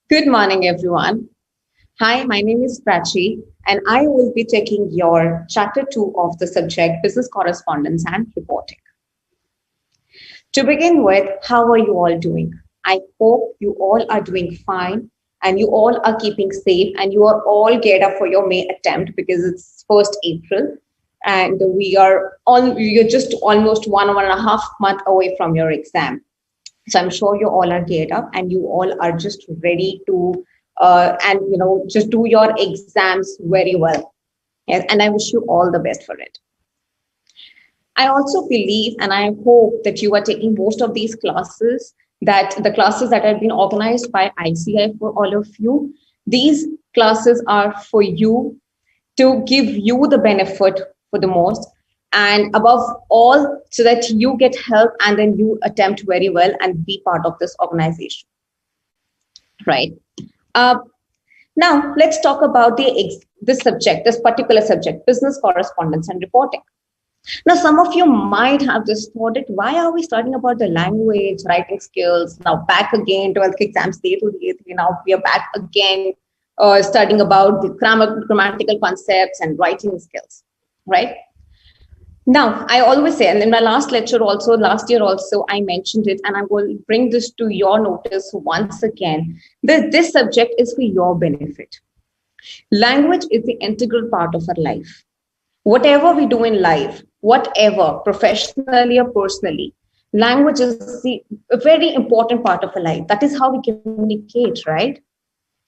Good morning, everyone. Hi, my name is Prachi, and I will be taking your Chapter 2 of the subject Business Correspondence and Reporting. To begin with, how are you all doing? I hope you all are doing fine and you all are keeping safe and you are all geared up for your May attempt because it's 1st April and you're just almost 1.5 months away from your exam. So I'm sure you all are geared up and you all are just ready to just do your exams very well. Yes, and I wish you all the best for it. I also believe and I hope that you are taking most of these classes, that the classes that have been organized by ICAI for all of you. These classes are for you to give you the benefit for the most, and above all, so that you get help and then you attempt very well and be part of this organization. Right. Now, let's talk about this particular subject, business correspondence and reporting. Now, some of you might have just thought it, why are we studying about the language, writing skills, now back again, 12th exams, now we are back again studying about the grammatical concepts and writing skills, right? Now, I always say, and in my last year also, I mentioned it, and I'm going to bring this to your notice once again. This subject is for your benefit. Language is the integral part of our life. Whatever we do in life, whatever, professionally or personally, language is a very important part of our life. That is how we communicate, right?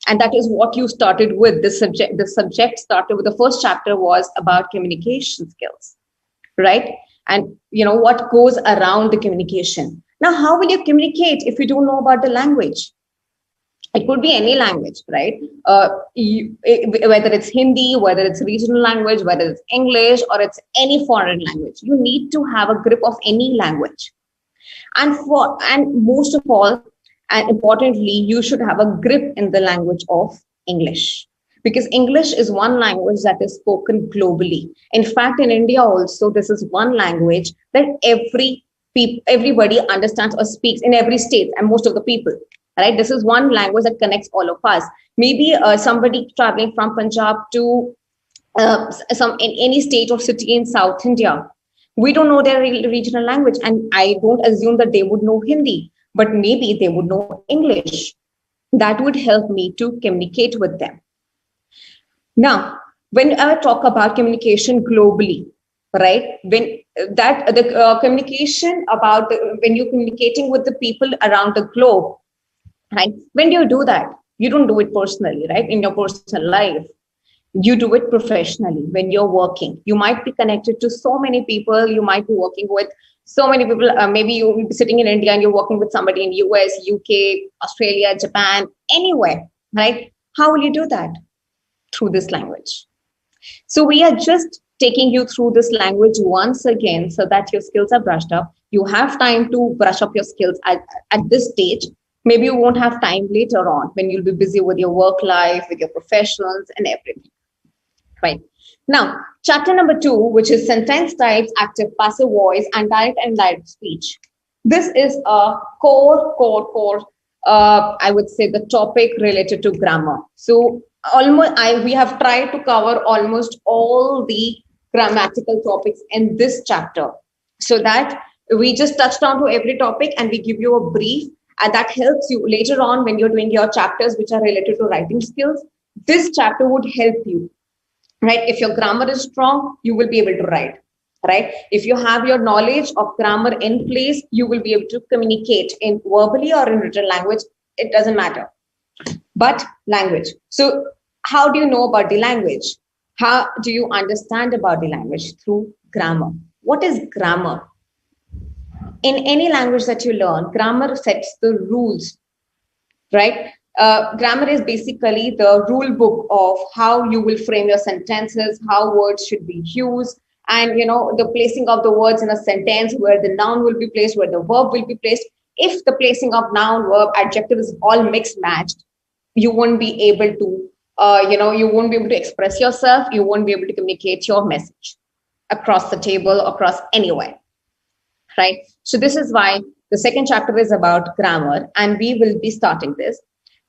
And that is what you started with. The subject started with, the first chapter was about communication skills, right? And what goes around the communication. Now, how will you communicate if you don't know about the language? It could be any language, right? Whether it's Hindi, whether it's regional language, whether it's English, or it's any foreign language, you need to have a grip of any language. And most of all, and importantly, you should have a grip in the language of English, because English is one language that is spoken globally. In fact, in India also, this is one language that everybody understands or speaks in every state, and most of the people. Right? This is one language that connects all of us. Maybe somebody traveling from Punjab to in any state or city in South India, we don't know their regional language, and I don't assume that they would know Hindi, but maybe they would know English. That would help me to communicate with them. Now, when I talk about communication globally, right? When communication about when you're communicating with the people around the globe. Right? When do you do that? You don't do it personally, right? In your personal life. You do it professionally when you're working. You might be connected to so many people. You might be working with so many people. Maybe you'll be sitting in India and you're working with somebody in US, UK, Australia, Japan, anywhere, right? How will you do that? Through this language. So we are just taking you through this language once again so that your skills are brushed up. You have time to brush up your skills at this stage. Maybe you won't have time later on when you'll be busy with your work life, with your professionals and everything. Right. Now, chapter number 2, which is sentence types, active, passive voice, and direct and indirect speech. This is a core, I would say, the topic related to grammar. So we have tried to cover almost all the grammatical topics in this chapter, so that we just touched on to every topic and we give you a brief. And that helps you later on when you're doing your chapters which are related to writing skills. This chapter would help you, right? If your grammar is strong, you will be able to write, right? If you have your knowledge of grammar in place, you will be able to communicate in verbally or in written language. It doesn't matter. But language. So how do you know about the language? How do you understand about the language? Through grammar. What is grammar? In any language that you learn, grammar sets the rules, right? Grammar is basically the rule book of how you will frame your sentences, how words should be used, and the placing of the words in a sentence, where the noun will be placed, where the verb will be placed. If the placing of noun, verb, adjective is all mixed matched, you won't be able to, you won't be able to express yourself. You won't be able to communicate your message across the table, across anywhere. Right? So this is why the second chapter is about grammar, and we will be starting this.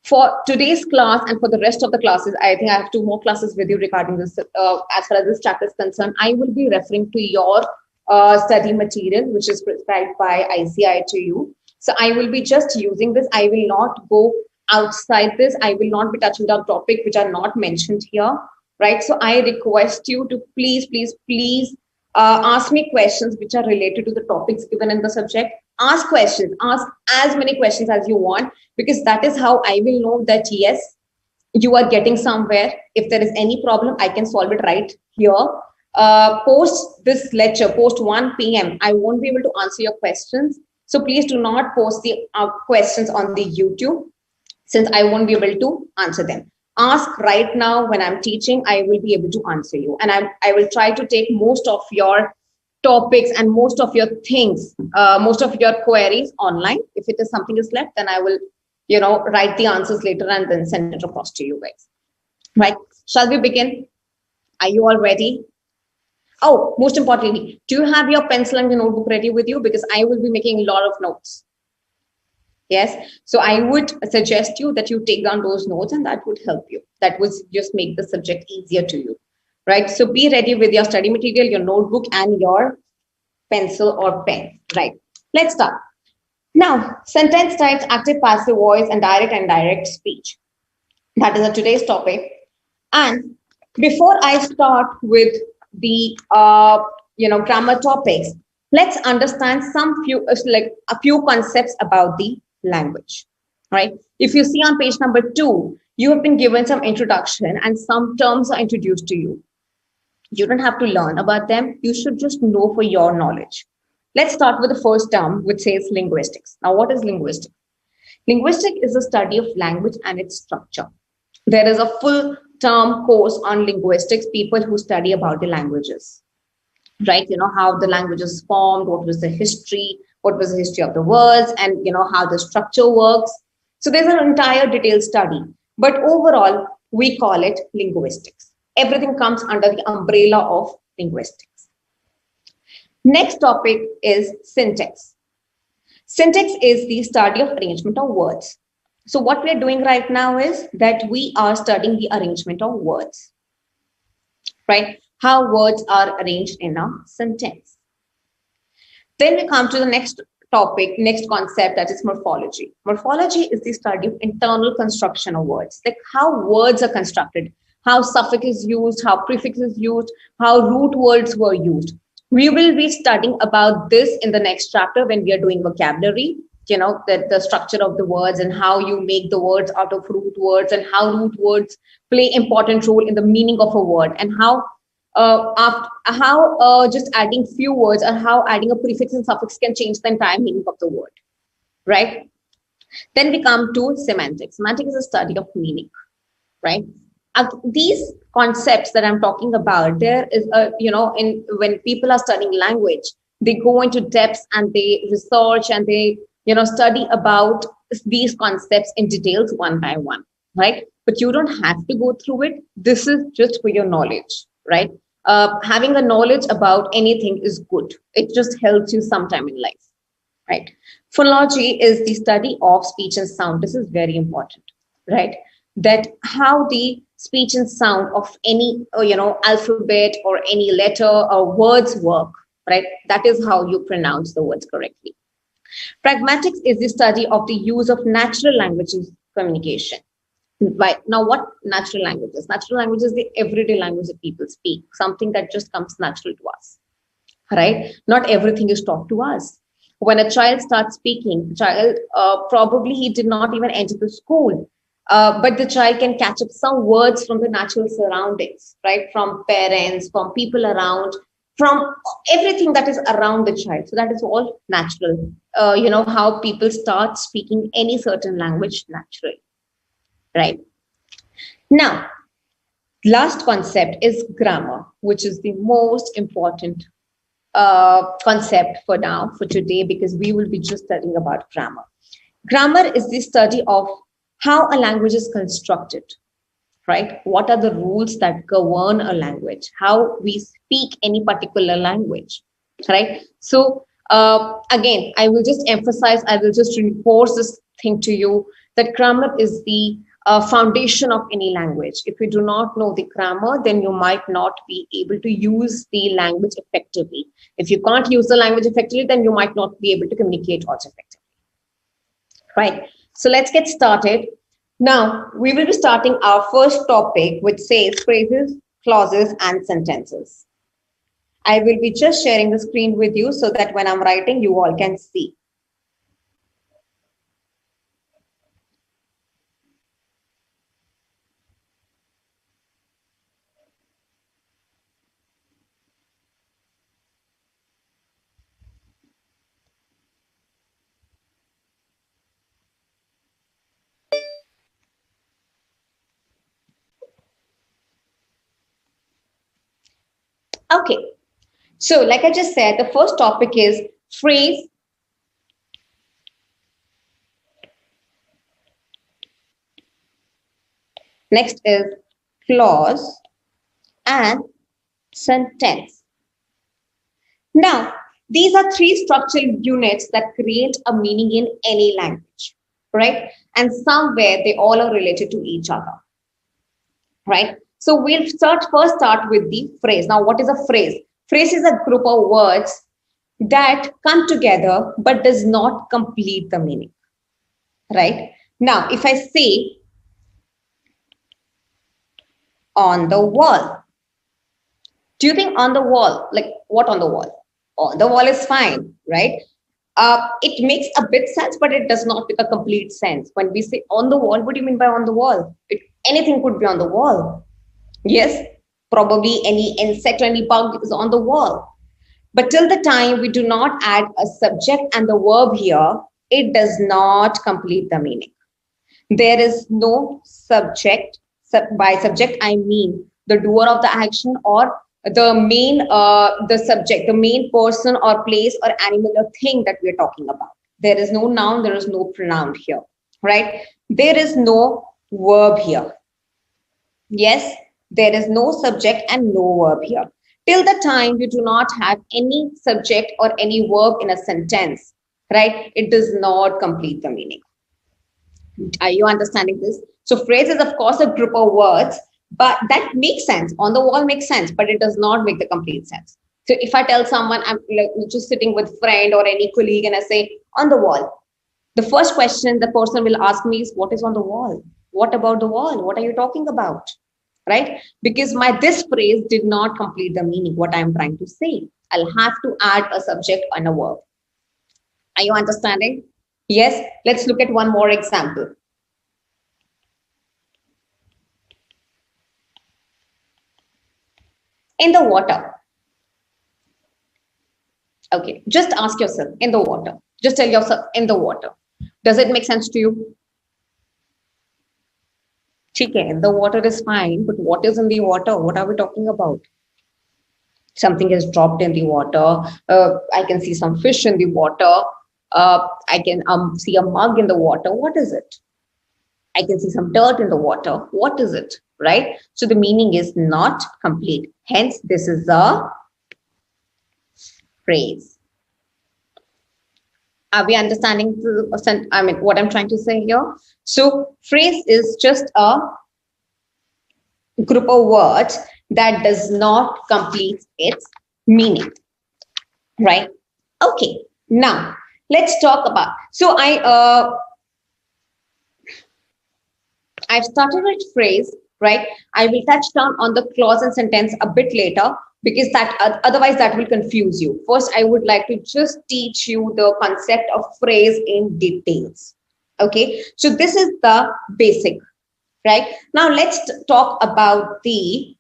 For today's class and for the rest of the classes, I think I have two more classes with you regarding this. As far as this chapter is concerned, I will be referring to your study material, which is prescribed by ICAI to you. So I will be just using this. I will not go outside this. I will not be touching on topics which are not mentioned here, right? So I request you to please ask me questions which are related to the topics given in the subject. Ask questions, ask as many questions as you want, because that is how I will know that yes, you are getting somewhere. If there is any problem, I can solve it right here. Post this lecture, post 1 p.m. I won't be able to answer your questions. So please do not post the questions on the YouTube, since I won't be able to answer them. Ask right now when I'm teaching, I will be able to answer you. And I will try to take most of your topics and most of your things, most of your queries online. If it is something is left, then I will, write the answers later and then send it across to you guys. Right? Shall we begin? Are you all ready? Oh, most importantly, do you have your pencil and your notebook ready with you? Because I will be making a lot of notes. Yes. So I would suggest you that you take down those notes, and that would help you. That would just make the subject easier to you. Right. So be ready with your study material, your notebook, and your pencil or pen. Right. Let's start. Now, sentence types, active, passive voice, and direct and indirect speech. That is today's topic. And before I start with the grammar topics, let's understand a few concepts about the language. Right? If you see on page number 2, you have been given some introduction and some terms are introduced to you. You don't have to learn about them. You should just know for your knowledge. Let's start with the first term, which says linguistics. Now, what is linguistics? Linguistics is the study of language and its structure. There is a full term course on linguistics, people who study about the languages, right? How the language is formed, what was the history of the words, and how the structure works. So there's an entire detailed study, but overall, we call it linguistics. Everything comes under the umbrella of linguistics. Next topic is syntax. Syntax is the study of arrangement of words. So what we are doing right now is that we are studying the arrangement of words, right? How words are arranged in a sentence. Then we come to the next topic, next concept, that is morphology. Morphology is the study of internal construction of words, like how words are constructed, how suffix is used, how prefix is used, how root words were used. We will be studying about this in the next chapter when we are doing vocabulary, the structure of the words and how you make the words out of root words and how root words play important role in the meaning of a word, and how just adding few words or how adding a prefix and suffix can change the entire meaning of the word, right? Then we come to semantics. Semantics is a study of meaning, right? These concepts that I'm talking about, there is when people are studying language, they go into depth and they research and they study about these concepts in details one by one, right? But you don't have to go through it. This is just for your knowledge, right? Having a knowledge about anything is good. It just helps you sometime in life, right? Phonology is the study of speech and sound. This is very important, right? That how the speech and sound of any alphabet or any letter or words work, right? That is how you pronounce the words correctly. Pragmatics is the study of the use of natural languages communication. Right. Now, what natural language is? Natural language is the everyday language that people speak, something that just comes natural to us, right? Not everything is taught to us. When a child starts speaking, probably he did not even enter the school, but the child can catch up some words from the natural surroundings, right? From parents, from people around, from everything that is around the child. So that is all natural. How people start speaking any certain language naturally, right? Now, last concept is grammar, which is the most important concept for today, because we will be just studying about grammar. Grammar is the study of how a language is constructed, right? What are the rules that govern a language? How we speak any particular language, right? So again, I will just emphasize, I will just reinforce this thing to you, that grammar is the foundation of any language. If you do not know the grammar, then you might not be able to use the language effectively. If you can't use the language effectively, then you might not be able to communicate also effectively. Right. So let's get started. Now, we will be starting our first topic, which says phrases, clauses, and sentences. I will be just sharing the screen with you so that when I'm writing, you all can see. Okay. So like I just said, the first topic is phrase, next is clause, and sentence. Now, these are three structural units that create a meaning in any language, right? And somewhere they all are related to each other, right? So we'll first start with the phrase. Now, what is a phrase? Phrase is a group of words that come together but does not complete the meaning, right? Now, if I say on the wall, do you think on the wall, like what on the wall? On the wall is fine, right? It makes a bit sense, but it does not make a complete sense. When we say on the wall, what do you mean by on the wall? Anything could be on the wall. Yes, probably any insect or any bug is on the wall. But till the time we do not add a subject and the verb here, it does not complete the meaning. There is no subject. By subject, I mean the doer of the action or the subject, the main person or place or animal or thing that we're talking about. There is no noun, there is no pronoun here, right? There is no verb here. Yes, there is no subject and no verb here. Till the time you do not have any subject or any verb in a sentence, right? It does not complete the meaning. Are you understanding this? So phrase is, of course, a group of words, but that makes sense. On the wall makes sense, but it does not make the complete sense. So if I tell someone I'm like just sitting with a friend or any colleague and I say on the wall, the first question the person will ask me is, what is on the wall? What about the wall? What are you talking about? Right? Because this phrase did not complete the meaning, what I'm trying to say. I'll have to add a subject and a verb. Are you understanding? Yes. Let's look at one more example. In the water. Okay, just ask yourself, in the water. Just tell yourself, in the water. Does it make sense to you? Okay, the water is fine, but what is in the water? What are we talking about? Something is dropped in the water. I can see some fish in the water. I can see a mug in the water. What is it? I can see some dirt in the water. What is it? Right? So the meaning is not complete. Hence, this is a phrase. Are we understanding what I'm trying to say here? So phrase is just a group of words that does not complete its meaning, right? Okay, now let's talk about, so I've started with phrase, right? I will touch down on the clause and sentence a bit later because otherwise that will confuse you. First, I would like to just teach you the concept of phrase in details. Okay, so this is the basic, right? Now let's talk about the,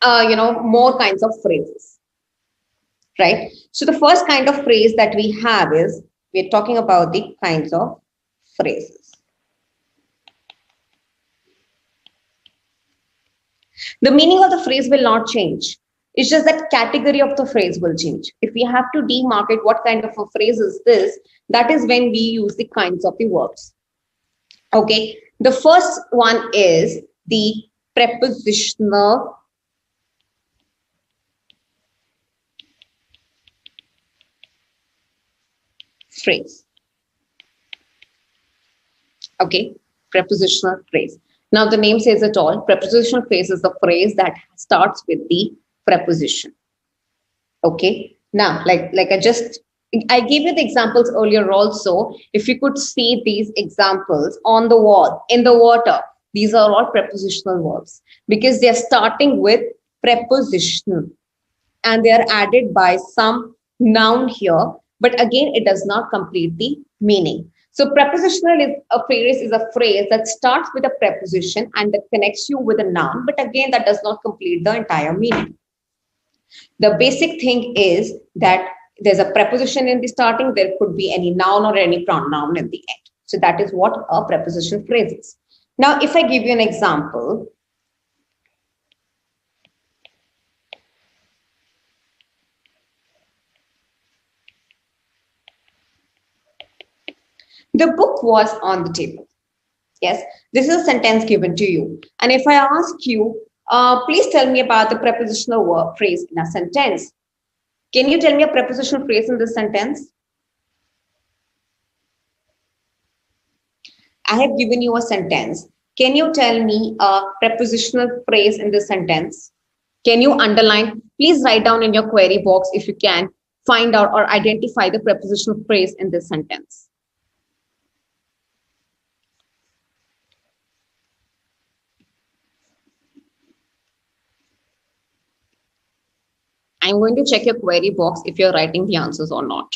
more kinds of phrases, right? So the first kind of phrase that we have is, we're talking about the kinds of phrases. The meaning of the phrase will not change. It's just that category of the phrase will change. If we have to demarcate what kind of a phrase is this, that is when we use the kinds of the verbs. Okay, the first one is the prepositional phrase. Okay, prepositional phrase. Now the name says it all. Prepositional phrase is the phrase that starts with the preposition. Okay. Now, I gave you the examples earlier also. If you could see these examples on the wall, in the water, these are all prepositional verbs because they are starting with prepositional and they are added by some noun here. But again, it does not complete the meaning. So prepositional is a phrase that starts with a preposition and that connects you with a noun. But again, that does not complete the entire meaning. The basic thing is that there's a preposition in the starting, there could be any noun or any pronoun in the end. So that is what a preposition phrase is. Now, if I give you an example, the book was on the table. Yes, this is a sentence given to you. And if I ask you, please tell me about the prepositional phrase in a sentence. Can you tell me a prepositional phrase in this sentence? I have given you a sentence. Can you tell me a prepositional phrase in this sentence? Can you underline? Please write down in your query box if you can find out or identify the prepositional phrase in this sentence. I'm going to check your query box if you're writing the answers or not.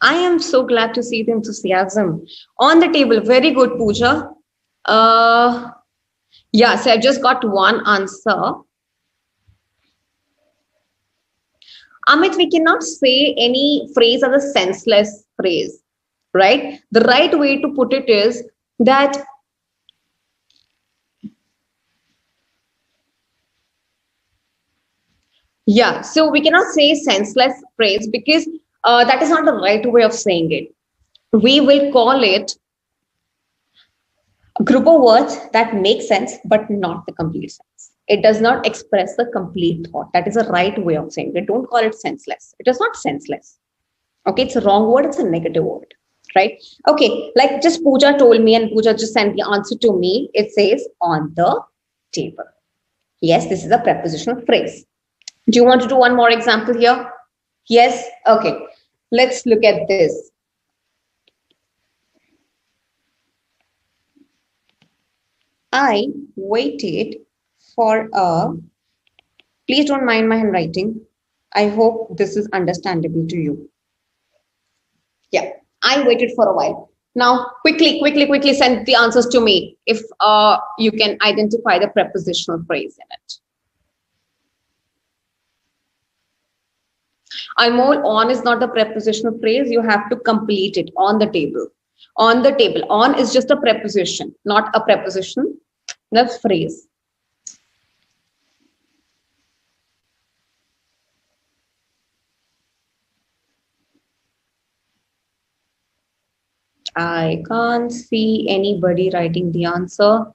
I am so glad to see the enthusiasm on the table. Very good, Pooja. Yeah, so I just got one answer. Amit, we cannot say any phrase as a senseless phrase, right? The right way to put it is that yeah, so we cannot say senseless phrase because that is not the right way of saying it. We will call it a group of words that make sense, but not the complete sense. It does not express the complete thought. That is the right way of saying it. Don't call it senseless. It is not senseless. Okay, it's a wrong word. It's a negative word, right? Okay, like just Pooja told me and Pooja just sent the answer to me. It says on the table. Yes, this is a prepositional phrase. Do you want to do one more example here? Yes? Okay. Let's look at this. I waited for a... Please don't mind my handwriting. I hope this is understandable to you. Yeah, I waited for a while. Now, quickly send the answers to me if you can identify the prepositional phrase in it. Anmol, on is not the prepositional phrase. You have to complete it on the table. On the table. On is just a preposition, not a preposition. That's phrase. I can't see anybody writing the answer.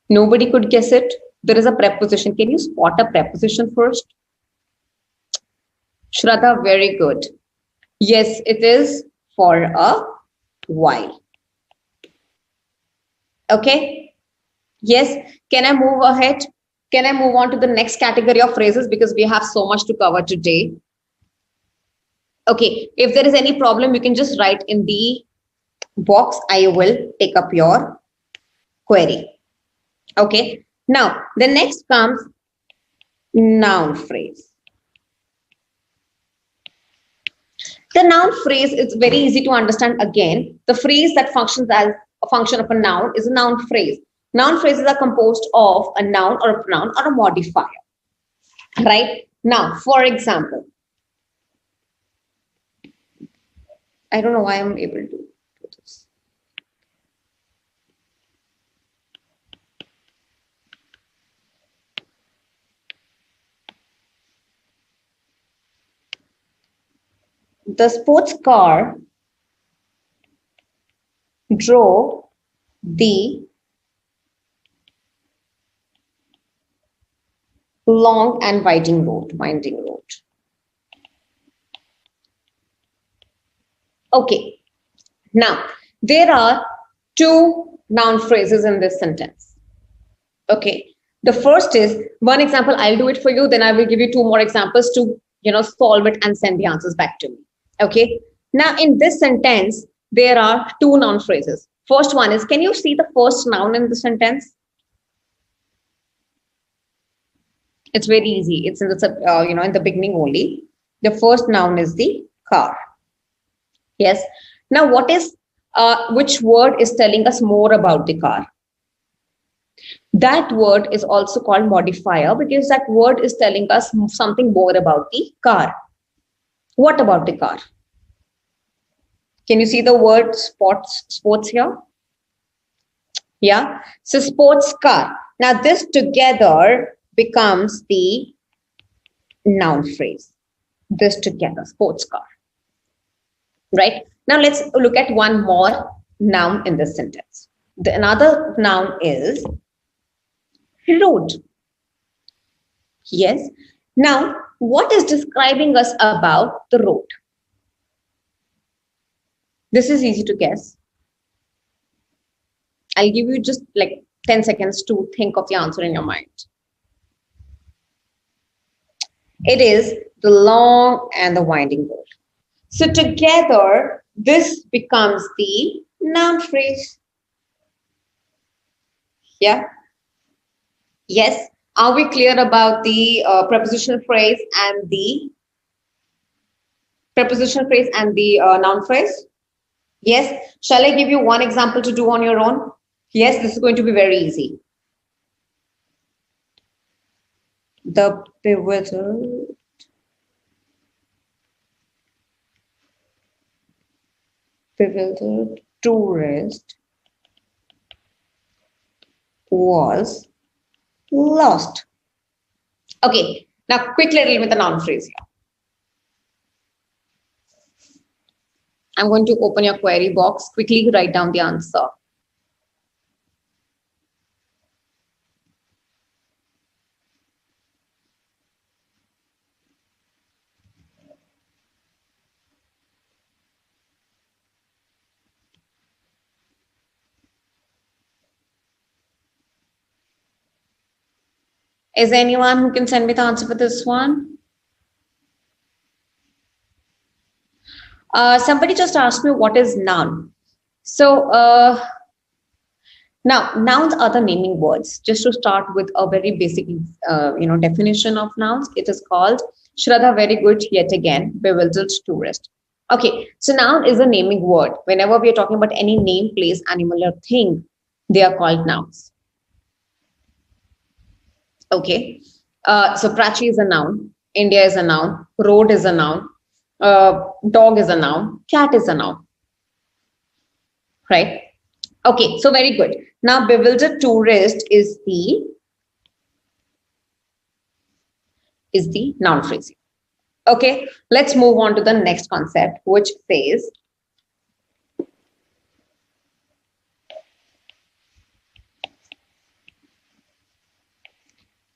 Nobody could guess it. There is a preposition. Can you spot a preposition first? Shraddha, very good. Yes, it is for a while. Okay. Yes. Can I move ahead? Can I move on to the next category of phrases because we have so much to cover today? Okay. If there is any problem, you can just write in the box. I will take up your query. Okay. Now, the next comes noun phrase. The noun phrase is very easy to understand again. The phrase that functions as a function of a noun is a noun phrase. Noun phrases are composed of a noun or a pronoun or a modifier. Right? Now, for example, I don't know why I'm able to do this. The sports car drove the long and winding road, winding road. Okay, now there are two noun phrases in this sentence. Okay, the first is one example. I'll do it for you, then I will give you two more examples to solve it and send the answers back to me. Okay, now in this sentence there are two noun phrases. First one is, can you see the first noun in the sentence? It's very easy. It's in the in the beginning only. The first noun is the car. Yes. Now, what is which word is telling us more about the car? That word is also called modifier because that word is telling us something more about the car. What about the car? Can you see the word sports here? Yeah. So sports car. Now this together becomes the noun phrase. This together, sports car. Right? Now let's look at one more noun in this sentence. Another noun is road. Yes. Now, what is describing us about the road? This is easy to guess. I'll give you just like 10 seconds to think of the answer in your mind. It is the long and the winding road. So together, this becomes the noun phrase. Yeah. Yes. Are we clear about the prepositional phrase and the noun phrase? Yes. Shall I give you one example to do on your own? Yes, this is going to be very easy. The bewildered tourist was lost. Okay, now quickly deal with the noun phrase here. I'm going to open your query box. Quickly write down the answer. Is there anyone who can send me the answer for this one? Somebody just asked me what is noun. So now nouns are the naming words. Just to start with a very basic definition of nouns, it is called Shraddha, very good yet again, bewildered tourist. Okay, so noun is a naming word. Whenever we are talking about any name, place, animal, or thing, they are called nouns. Okay, so Prachi is a noun, India is a noun, road is a noun, dog is a noun, cat is a noun, right? Okay, so very good. Now, bewildered tourist is the noun phrase. Okay, let's move on to the next concept, which says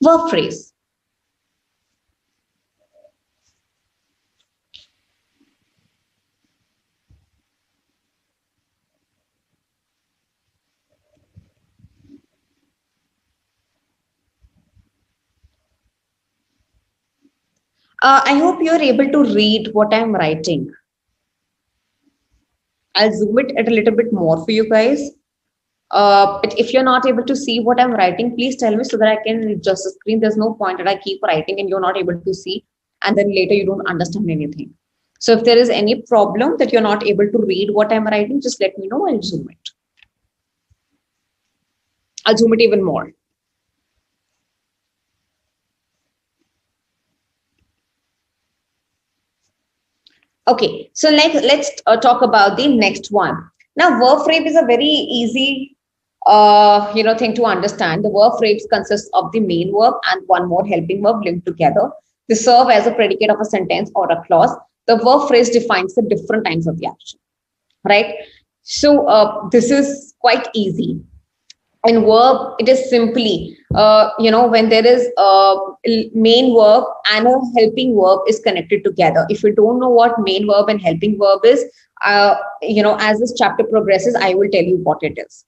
verb phrase. I hope you're able to read what I'm writing. I'll zoom it a little bit more for you guys. But if you're not able to see what I'm writing, please tell me so that I can adjust the screen. There's no point that I keep writing and you're not able to see, and then later you don't understand anything. So if there is any problem that you're not able to read what I'm writing, just let me know. I'll zoom it. I'll zoom it even more. Okay, so let's talk about the next one. Now, verb phrase is a very easy thing to understand. The verb phrase consists of the main verb and one more helping verb linked together. They serve as a predicate of a sentence or a clause. The verb phrase defines the different times of the action, right? So this is quite easy. In verb, it is simply, when there is a main verb and a helping verb is connected together. If you don't know what main verb and helping verb is, as this chapter progresses, I will tell you what it is,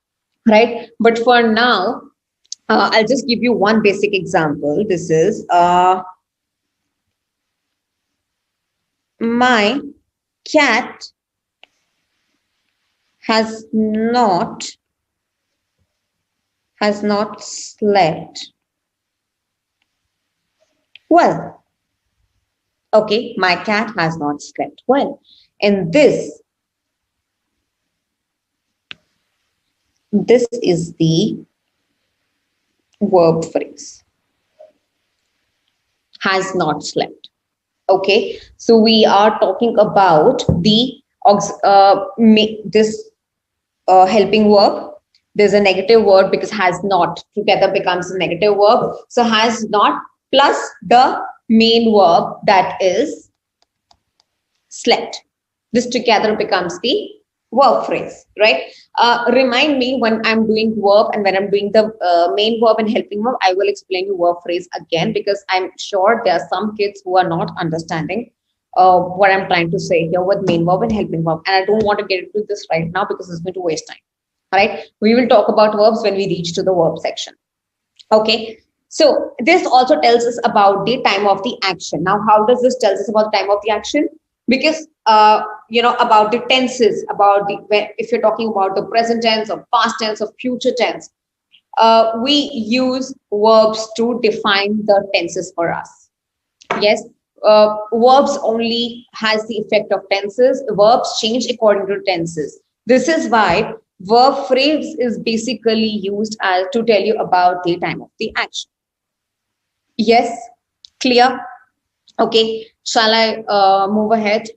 right? But for now, I'll just give you one basic example. This is, my cat has not slept well. Okay, my cat has not slept well. And this is the verb phrase, has not slept. Okay, so we are talking about the this helping verb. There's a negative word because has not together becomes a negative verb. So has not plus the main verb, that is slept. This together becomes the verb phrase, right? Remind me when I'm doing verb and when I'm doing the main verb and helping verb, I will explain you verb phrase again, because I'm sure there are some kids who are not understanding what I'm trying to say here with main verb and helping verb. And I don't want to get into this right now because it's going to waste time. All right, we will talk about verbs when we reach to the verb section. Okay, so this also tells us about the time of the action. Now, how does this tell us about the time of the action? Because about the tenses, about if you're talking about the present tense or past tense or future tense, we use verbs to define the tenses for us. Yes, verbs only has the effect of tenses. Verbs change according to tenses. This is why verb phrase is basically used as to tell you about the time of the action. Yes, clear? Okay, shall I move ahead?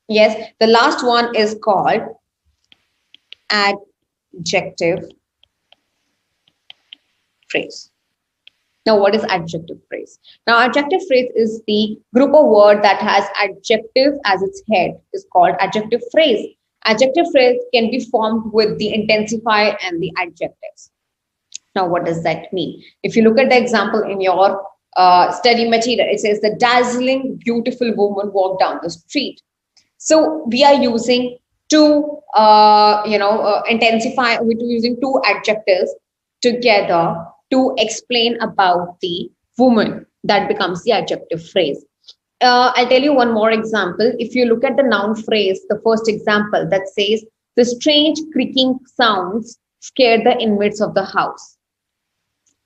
Yes, the last one is called adjective phrase. Now, what is adjective phrase? Now, adjective phrase is the group of words that has adjective as its head, is called adjective phrase. Adjective phrase can be formed with the intensifier and the adjectives. Now, what does that mean? If you look at the example in your study material, it says the dazzling, beautiful woman walked down the street. So we are using two, intensify. We're using two adjectives together to explain about the woman. That becomes the adjective phrase. I'll tell you one more example. If you look at the noun phrase, the first example that says the strange creaking sounds scared the inmates of the house.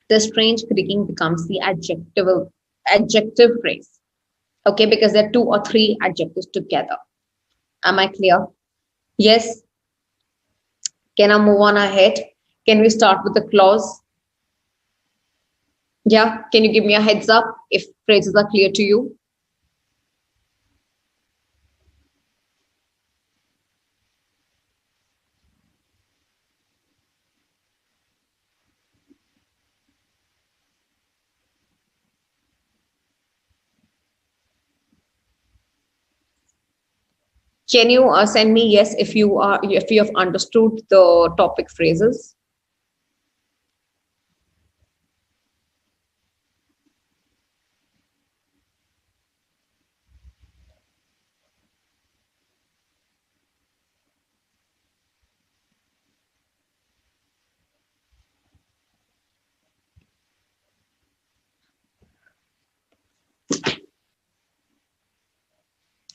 The strange creaking becomes the adjective phrase. Okay, because there are two or three adjectives together. Am I clear? Yes. Can I move on ahead? Can we start with the clause? Yeah. Can you give me a heads up if phrases are clear to you? Can you send me yes if you have understood the topic phrases?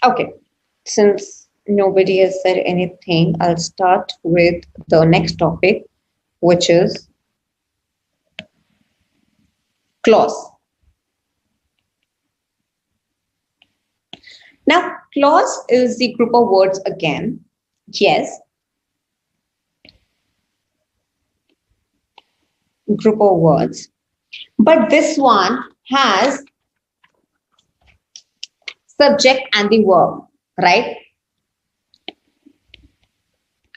Okay, since nobody has said anything, I'll start with the next topic, which is clause. Now, clause is the group of words again. Yes. Group of words. But this one has subject and the verb, right?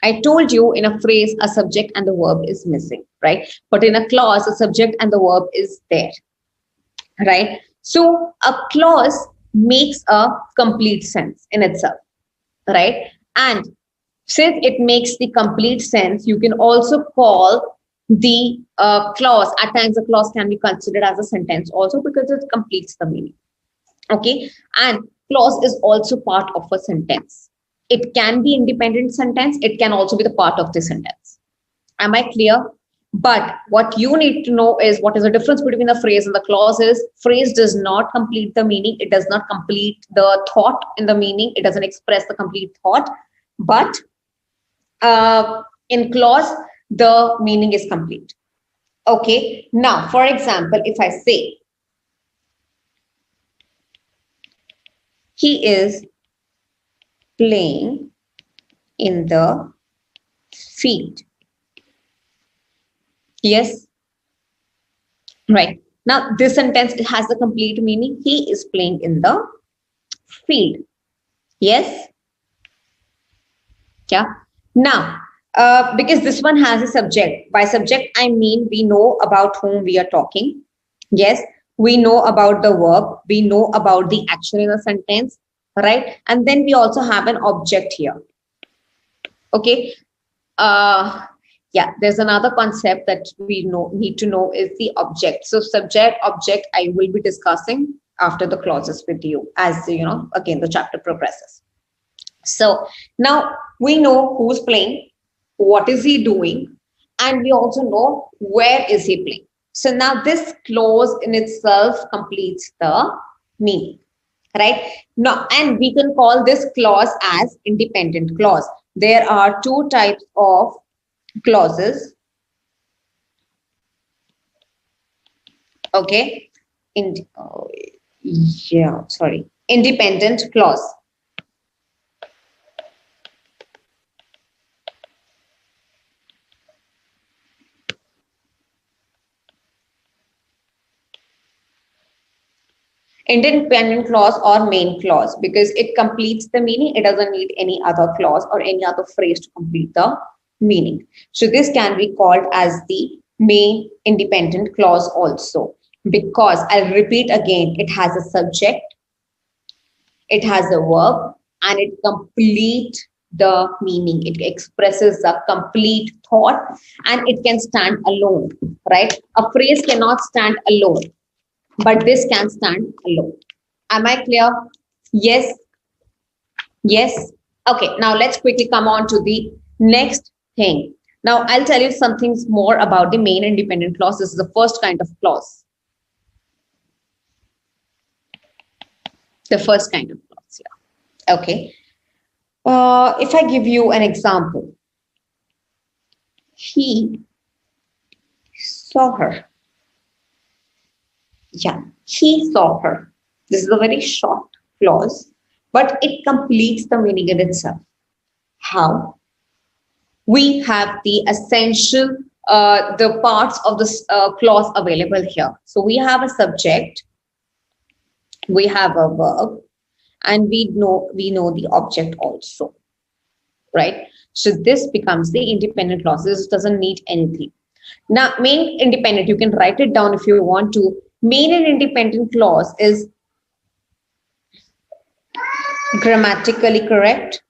I told you in a phrase, a subject and the verb is missing, right? But in a clause, a subject and the verb is there, right? So a clause makes a complete sense in itself, right? And since it makes the complete sense, you can also call the clause, at times a clause can be considered as a sentence also because it completes the meaning. Okay, and clause is also part of a sentence. It can be independent sentence, it can also be the part of the sentence. Am I clear? But what you need to know is what is the difference between the phrase and the clause is phrase does not complete the meaning. It does not complete the thought in the meaning. It doesn't express the complete thought. But in clause, the meaning is complete. Okay. Now, for example, if I say, he is playing in the field. Yes. Right. Now, this sentence has the complete meaning. He is playing in the field. Yes. Yeah. Now, because this one has a subject. By subject, I mean we know about whom we are talking. Yes. We know about the verb. We know about the action in the sentence. Right. And then we also have an object here. Okay. Yeah, there's another concept that we need to know is the object. So subject, object, I will be discussing after the clauses with you as, you know, again, the chapter progresses. So now we know who's playing, what is he doing, and we also know where is he playing. So now this clause in itself completes the meaning, right? Now, and we can call this clause as independent clause. There are two types of clauses. Okay. Independent clause. Independent clause or main clause, because it completes the meaning. It doesn't need any other clause or any other phrase to complete the meaning. So this can be called as the main independent clause also, because I'll repeat again, it has a subject, it has a verb, and it completes the meaning. It expresses a complete thought, and it can stand alone, right? A phrase cannot stand alone, but this can stand alone. Am I clear? Yes. Yes. Okay, now let's quickly come on to the next thing. Now I'll tell you some things more about the main independent clause. This is the first kind of clause. The first kind of clause, yeah. Okay. If I give you an example, he saw her. Yeah, he saw her. This is a very short clause, but it completes the meaning in itself. How? We have the essential, the parts of this clause available here. So we have a subject, we have a verb, and we know the object also, right? So this becomes the independent clause. This doesn't need anything. Now, main independent, you can write it down if you want to. Main and independent clause is grammatically correct.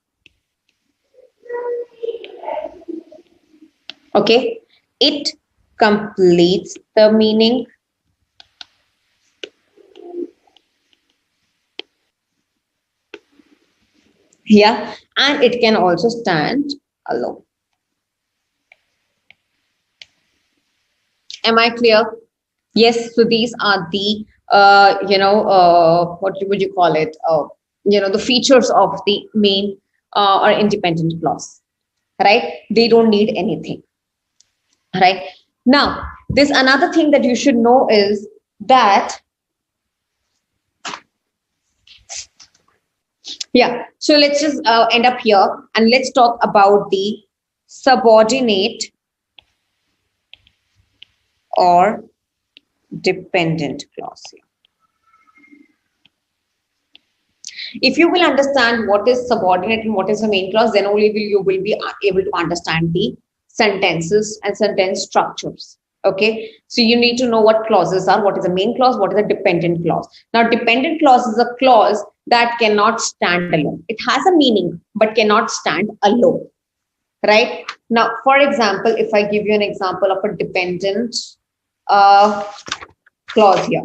Okay, it completes the meaning. Yeah, and it can also stand alone. Am I clear? Yes, so these are the, what would you call it? The features of the main or independent clause, right? They don't need anything, right? Now, there's another thing that you should know is that, yeah, so let's just end up here and let's talk about the subordinate or dependent clause. If you will understand what is subordinate and what is the main clause, then only you will be able to understand the sentences and sentence structures. Okay, so you need to know what clauses are, what is a main clause, what is a dependent clause. Now, dependent clause is a clause that cannot stand alone. It has a meaning, but cannot stand alone, right? Now, for example, if I give you an example of a dependent uh, clause here.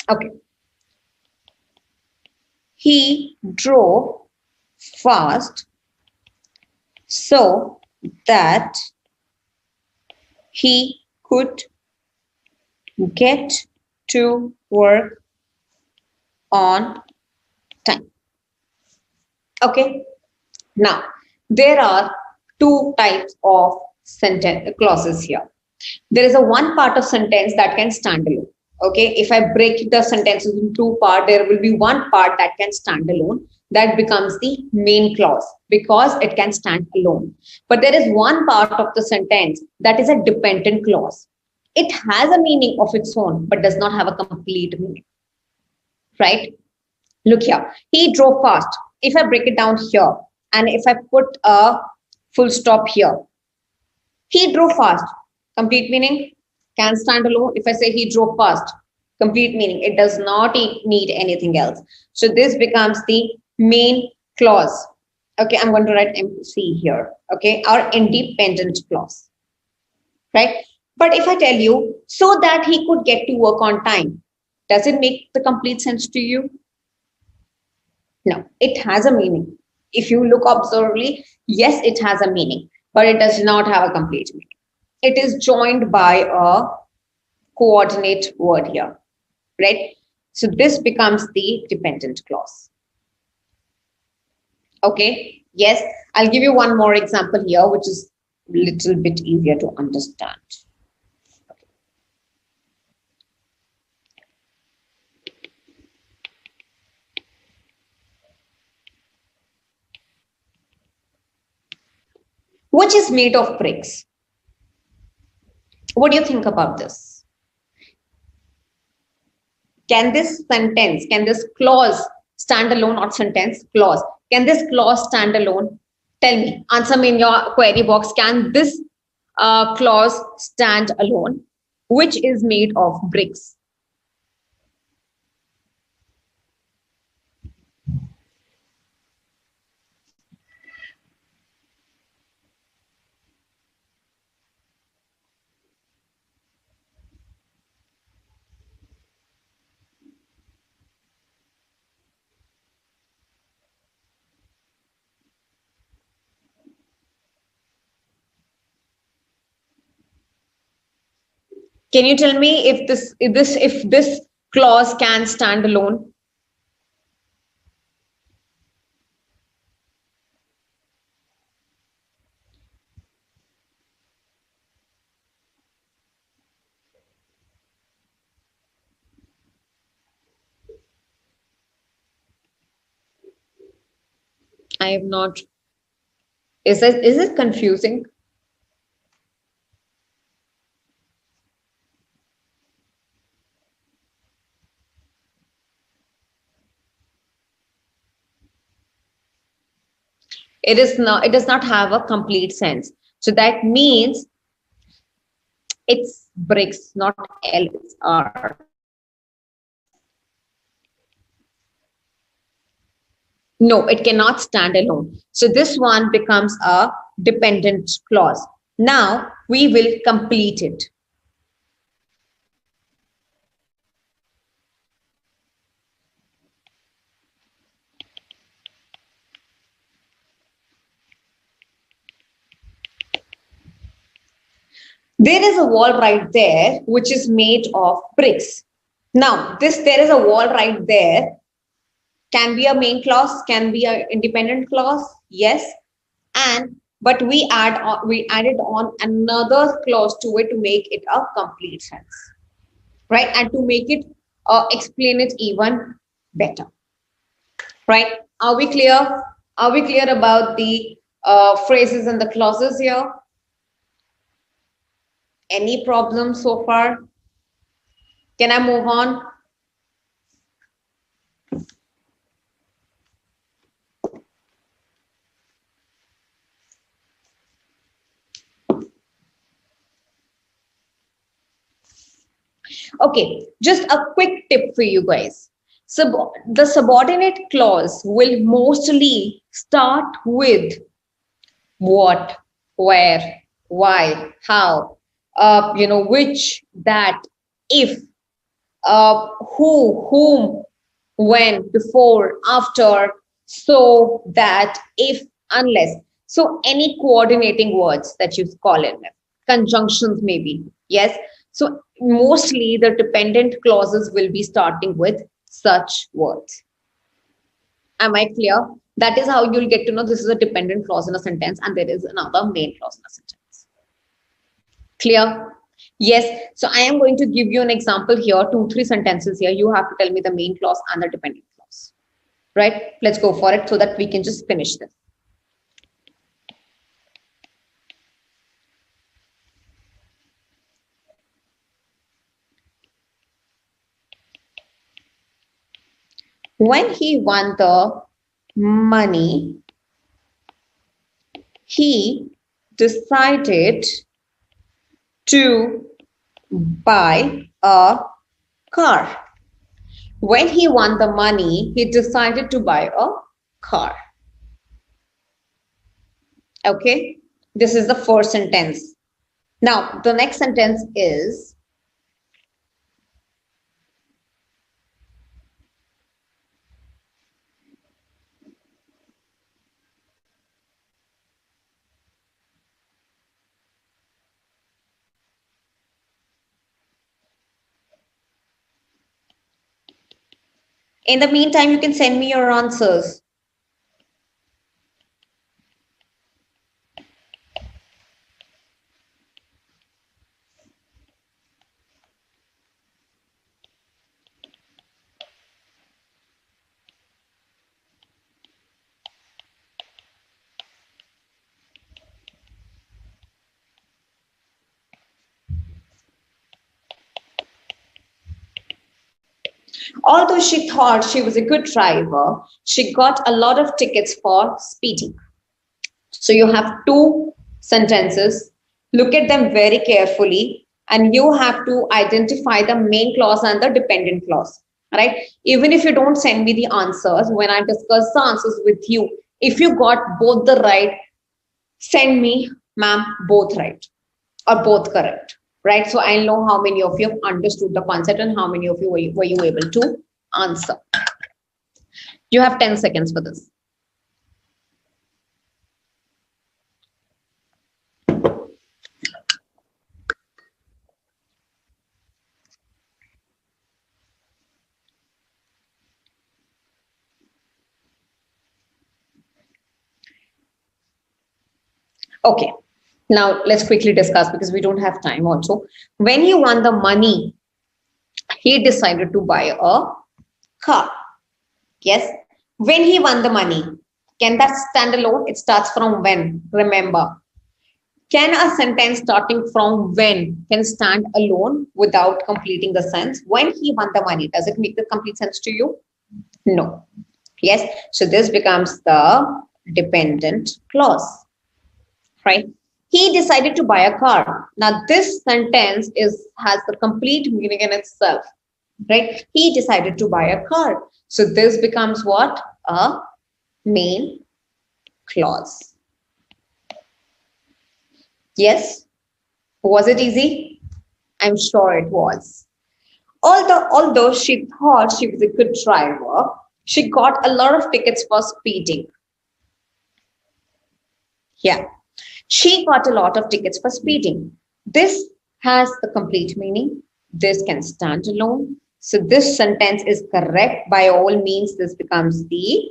Okay. He drove fast so that he could get to work on time. Okay. Now, there are two types of sentence clauses here. There is a one part of sentence that can stand alone. Okay, if I break the sentences in two parts, there will be one part that can stand alone. That becomes the main clause because it can stand alone. But there is one part of the sentence that is a dependent clause. It has a meaning of its own, but does not have a complete meaning. Right? Look here. He drove fast. If I break it down here, and if I put a full stop here, he drove fast. Complete meaning can stand alone. If I say he drove fast, complete meaning it does not need anything else. So this becomes the main clause. Okay, I'm going to write MC here. Okay, our independent clause. Right? But if I tell you so that he could get to work on time, does it make the complete sense to you? No, it has a meaning. If you look observably, yes, it has a meaning, but it does not have a complete meaning. It is joined by a coordinate word here, right? So this becomes the dependent clause. Okay, yes, I'll give you one more example here, which is a little bit easier to understand. Which is made of bricks. What do you think about this? Can this sentence, can this clause stand alone, not sentence, clause? Can this clause stand alone? Tell me, answer me in your query box. Can this clause stand alone, which is made of bricks? Can you tell me if this clause can stand alone? I have not. Is it confusing? It is not. It does not have a complete sense. So that means it's bricks, not LR. No, it cannot stand alone. So this one becomes a dependent clause. Now we will complete it. There is a wall right there, which is made of bricks. Now, there is a wall right there. Can be a main clause, can be an independent clause, yes. But we added on another clause to it to make it a complete sense, right? And to make it explain it even better, right? Are we clear? Are we clear about the phrases and the clauses here? Any problems so far? Can I move on? Okay, just a quick tip for you guys. The subordinate clause will mostly start with what, where, why, how, which, that, if, who, whom, when, before, after, so, that, if, unless. So any coordinating words that you call in them, conjunctions maybe, yes. So mostly the dependent clauses will be starting with such words. Am I clear? That is how you'll get to know this is a dependent clause in a sentence and there is another main clause in a sentence. Clear? Yes. So I am going to give you an example here, 2-3 sentences here. You have to tell me the main clause and the dependent clause. Right? Let's go for it so that we can just finish this. When he won the money, he decided to buy a car. When he won the money, he decided to buy a car. Okay, this is the first sentence. Now, the next sentence is, in the meantime, you can send me your answers. Although she thought she was a good driver, she got a lot of tickets for speeding. So you have two sentences. Look at them very carefully and you have to identify the main clause and the dependent clause. Right? Even if you don't send me the answers, when I discuss the answers with you, if you got both the right, send me, ma'am, both right or both correct. Right? So I know how many of you have understood the concept and how many of you were you able to answer. You have 10 seconds for this. Okay, now let's quickly discuss because we don't have time also. When he won the money, he decided to buy a car. Yes, when he won the money, can that stand alone? It starts from when, remember. Can a sentence starting from when can stand alone without completing the sense? When he won the money, does it make the complete sense to you? No. Yes, so this becomes the dependent clause. Right? He decided to buy a car. Now this sentence has the complete meaning in itself. Right? He decided to buy a car. So this becomes what? A main clause. Yes? Was it easy? I'm sure it was. Although she thought she was a good driver, she got a lot of tickets for speeding. Yeah. She got a lot of tickets for speeding. This has the complete meaning. This can stand alone. So this sentence is correct. By all means, this becomes the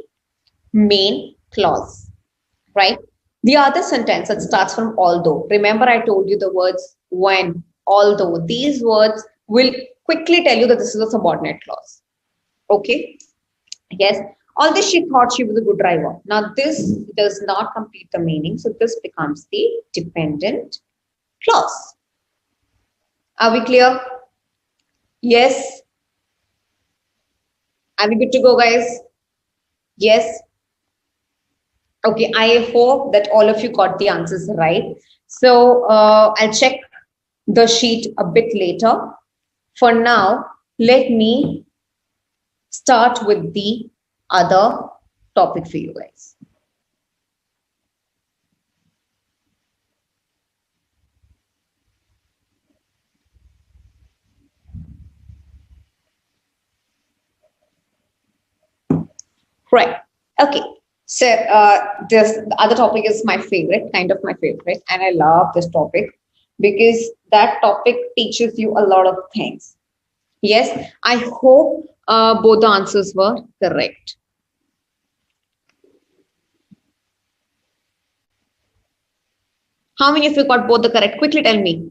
main clause, right? The other sentence that starts from although. Remember, I told you the words when, although. These words will quickly tell you that this is a subordinate clause. Okay? Yes. Although she thought she was a good driver. Now, this does not complete the meaning. So this becomes the dependent clause. Are we clear? Yes. Are we good to go, guys? Yes. Okay, I hope that all of you got the answers right. So I'll check the sheet a bit later For now, let me start with the other topic for you guys. Right. Okay. So this the other topic is my favorite, kind of my favorite, and I love this topic because that topic teaches you a lot of things. Yes, I hope both the answers were correct. How many of you got both the correct? Quickly tell me.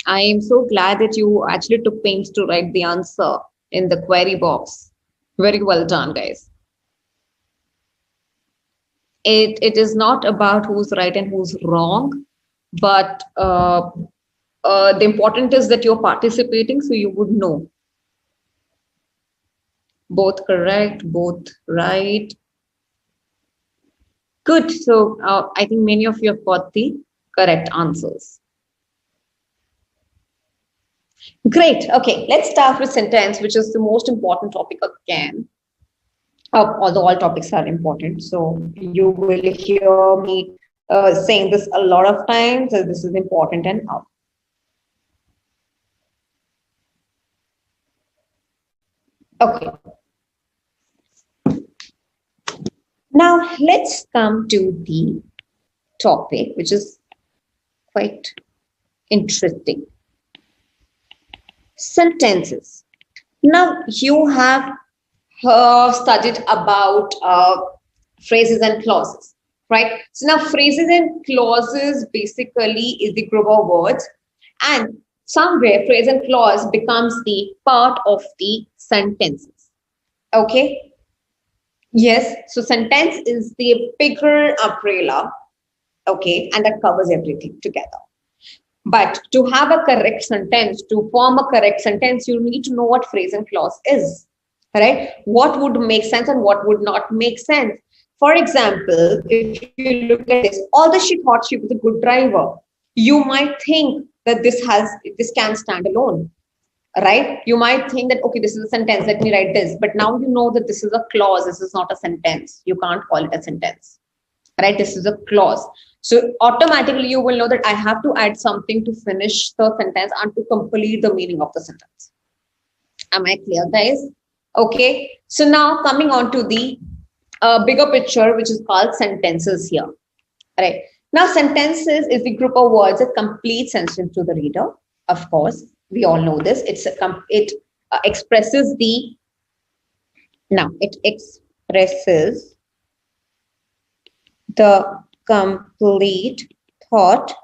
I am so glad that you actually took pains to write the answer in the query box. Very well done, guys. It is not about who's right and who's wrong, but the important is that you're participating, so you would know. Both correct, both right. Good. So I think many of you have got the correct answers. Great. Okay, let's start with sentence, which is the most important topic again. Although all topics are important, so you will hear me saying this a lot of times. So this is important and out. Okay. Now let's come to the topic, which is quite interesting. Sentences. Now you have studied about phrases and clauses, right? So now phrases and clauses basically is the group of words, and somewhere phrase and clause becomes the part of the sentences. Okay. Yes. So sentence is the bigger umbrella. Okay, and that covers everything together. But to have a correct sentence, to form a correct sentence, you need to know what phrase and clause is, right? What would make sense and what would not make sense. For example, if you look at this, although she thought she was a good driver, you might think that this can stand alone, right? You might think that, okay, this is a sentence, let me write this. But now you know that this is a clause, this is not a sentence. You can't call it a sentence, right? This is a clause. So automatically you will know that I have to add something to finish the sentence and to complete the meaning of the sentence. Am I clear, guys? Okay. So now coming on to the bigger picture, which is called sentences here. Right. Now sentences is the group of words that complete sentence to the reader. Of course, we all know this. It expresses the, now it expresses the complete thought.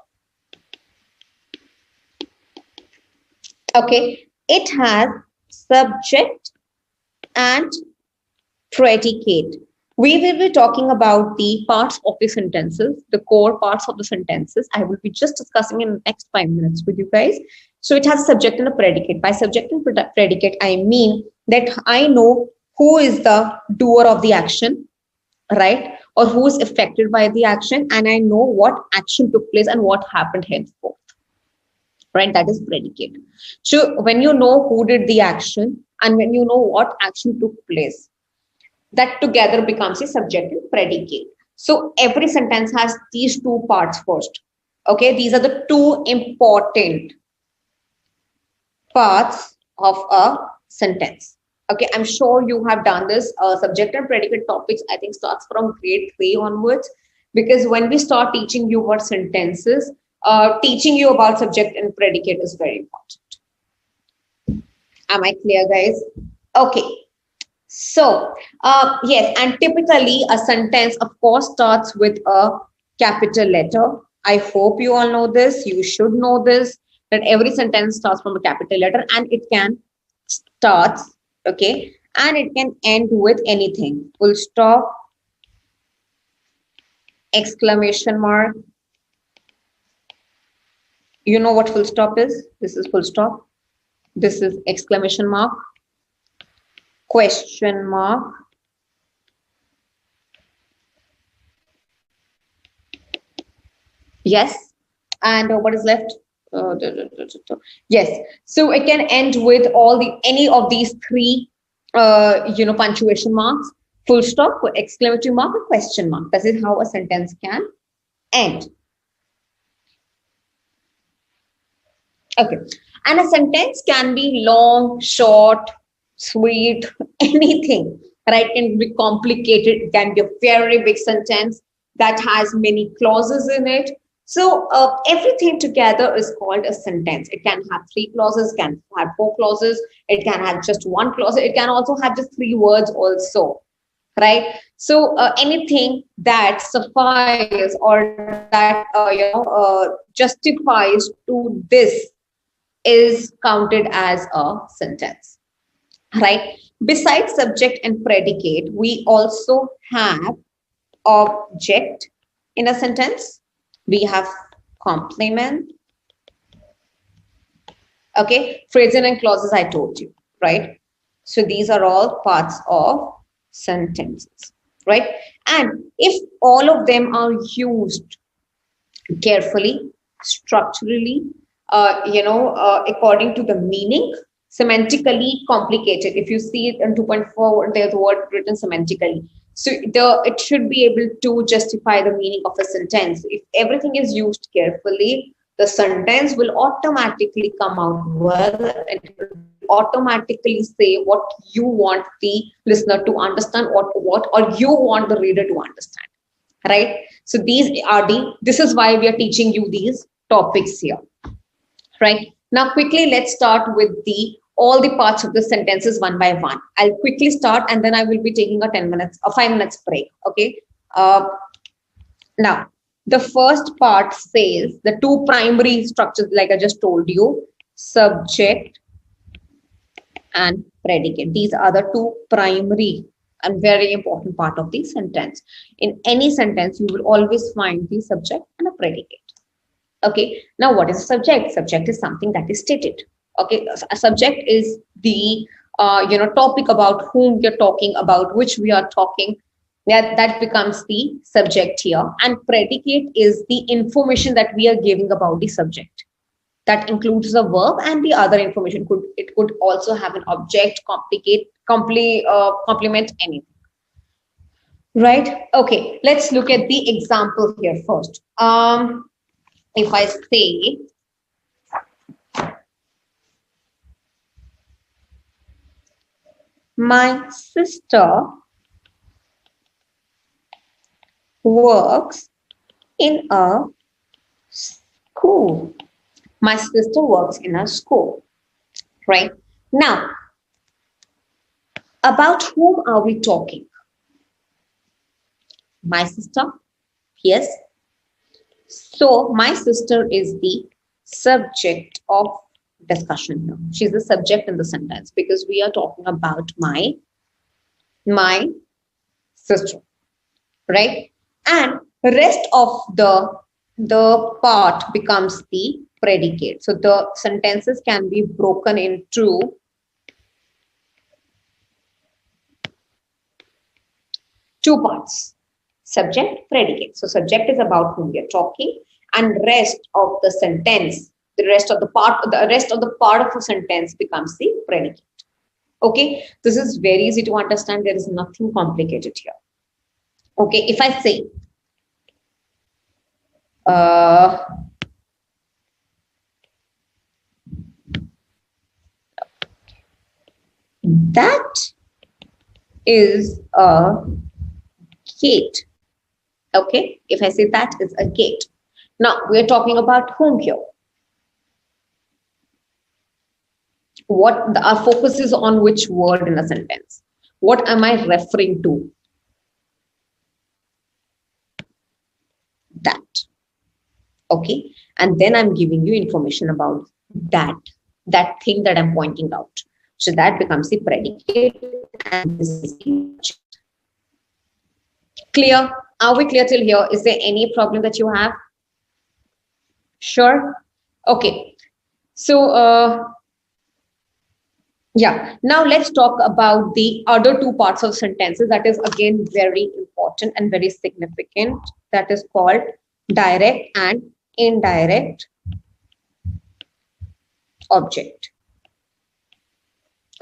Okay, it has subject and predicate. We will be talking about the parts of the sentences, the core parts of the sentences. I will be just discussing in the next 5 minutes with you guys. So it has a subject and a predicate. By subject and predicate, I mean that I know who is the doer of the action, right? Or who is affected by the action, and I know what action took place and what happened henceforth, right? That is predicate. So when you know who did the action and when you know what action took place, that together becomes a subject and predicate. So every sentence has these two parts first. Okay, these are the two important parts of a sentence. Okay, I'm sure you have done this. Subject and predicate topics, I think, starts from grade 3 onwards, because when we start teaching you about sentences, teaching you about subject and predicate is very important. Am I clear, guys? Okay. So, yes, and typically a sentence, of course, starts with a capital letter. I hope you all know this. You should know this, that every sentence starts from a capital letter, and it can start, okay, and it can end with anything. Full stop, exclamation mark. You know what full stop is? This is full stop. This is exclamation mark, question mark, yes, and what is left? Yes, so it can end with any of these three punctuation marks, full stop, exclamatory mark, or question mark. This is how a sentence can end. Okay, and a sentence can be long, short, sweet, anything, right? It can be complicated. It can be a very big sentence that has many clauses in it. So everything together is called a sentence. It can have three clauses, can have four clauses, it can have just one clause, it can also have just three words also, right? So anything that suffices or that justifies to this is counted as a sentence, right? Besides subject and predicate, we also have object in a sentence. We have complement. Okay, phrases and clauses I told you, right? So these are all parts of sentences, right? And if all of them are used carefully, structurally, according to the meaning, semantically complicated. If you see it in 2.4, there's a word written semantically. So it should be able to justify the meaning of a sentence. If everything is used carefully, the sentence will automatically come out well, and it will automatically say what you want the listener to understand, or you want the reader to understand, right? So this is why we are teaching you these topics here, right? Now quickly let's start with all the parts of the sentences one by one. I'll quickly start, and then I will be taking a 5 minutes break. Okay. Now the first part says the two primary structures, like I just told you, subject and predicate. These are the two primary and very important part of the sentence. In any sentence, you will always find the subject and a predicate. Okay. Now, what is a subject? Subject is something that is stated. Okay. A subject is the topic about whom we are talking about, which we are talking. That becomes the subject here. And predicate is the information that we are giving about the subject. That includes the verb and the other information. It could also have an object, complement anything. Right? Okay, let's look at the example here first. If I say, my sister works in a school. My sister works in a school, right? Now, about whom are we talking? My sister, yes. So my sister is the subject of discussion here. She's the subject in the sentence because we are talking about my sister, right? And the rest of the part becomes the predicate. So the sentences can be broken into two parts: subject, predicate. So subject is about whom we are talking, and rest of the sentence, the rest of the part of the sentence becomes the predicate. Okay, this is very easy to understand. There is nothing complicated here. Okay, if I say that is a gate. Okay, if I say that is a gate. Now we're talking about whom here. Our focus is on which word in a sentence. What am I referring to? That. Okay, and then I'm giving you information about that thing that I'm pointing out. So that becomes the predicate, and this is the subject. Clear? Are we clear till here? Is there any problem that you have? Sure. Okay. So yeah. Now let's talk about the other two parts of sentences. That is again very important and very significant. That is called direct and indirect object.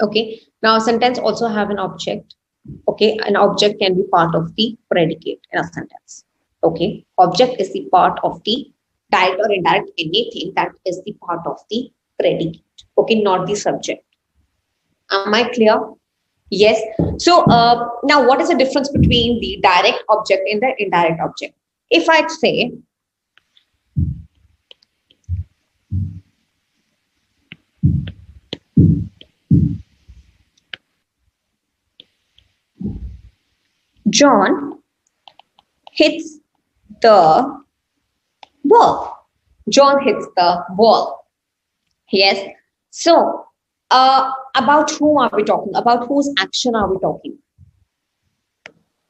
Okay, now sentence also have an object. Okay, an object can be part of the predicate in a sentence. Okay, object is the part of the direct or indirect anything that is the part of the predicate. Okay, not the subject. Am I clear? Yes. So now what is the difference between the direct object and the indirect object? If I say, John hits the ball. John hits the ball. Yes. So about whom are we talking? About whose action are we talking?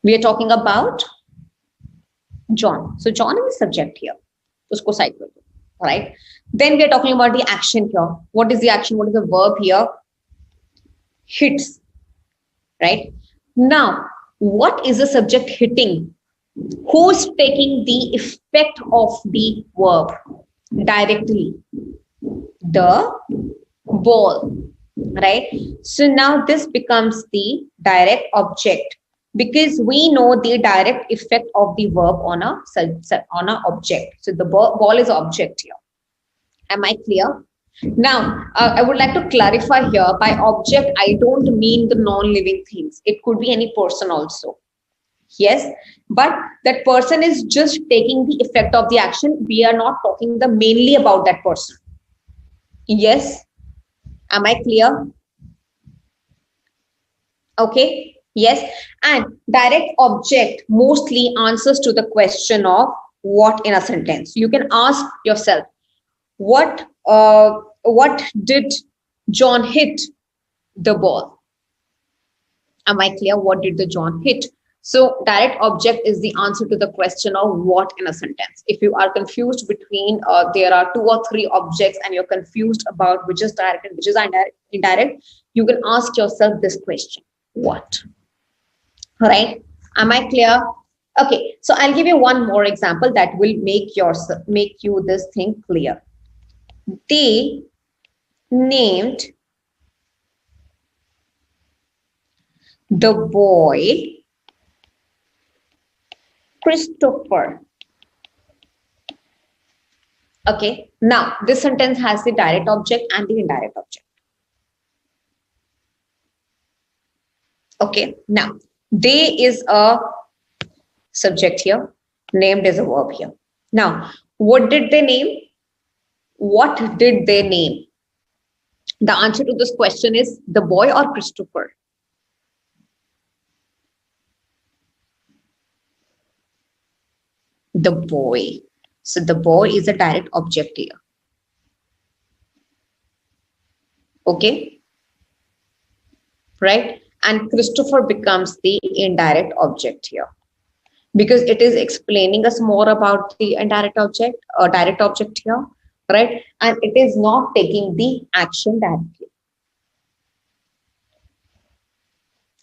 We are talking about John. So John is the subject here. Usko side kar do. Right? Then we are talking about the action here. What is the action? What is the verb here? Hits. Right? Now, what is the subject hitting? Who's taking the effect of the verb directly? The ball. Right? So now this becomes the direct object because we know the direct effect of the verb on a object. So the ball is object here. Am I clear? Now, I would like to clarify here, by object, I don't mean the non-living things. It could be any person also. Yes, but that person is just taking the effect of the action. We are not talking mainly about that person. Yes, am I clear? Okay, yes, and direct object mostly answers to the question of what in a sentence. You can ask yourself, what did John hit the ball? Am I clear? What did the John hit? So direct object is the answer to the question of what in a sentence. If you are confused between there are 2 or 3 objects and you're confused about which is direct and which is indirect, you can ask yourself this question: what? All right? Am I clear? Okay, so I'll give you one more example that will make you this thing clear. They named the boy Christopher. Okay, now this sentence has the direct object and the indirect object. Okay, now they is a subject here, named is a verb here. Now, what did they name? What did they name? The answer to this question is the boy or Christopher. The boy. So the boy is a direct object here. Okay. Right. And Christopher becomes the indirect object here, because it is explaining us more about the indirect object or direct object here. Right. And it is not taking the action directly.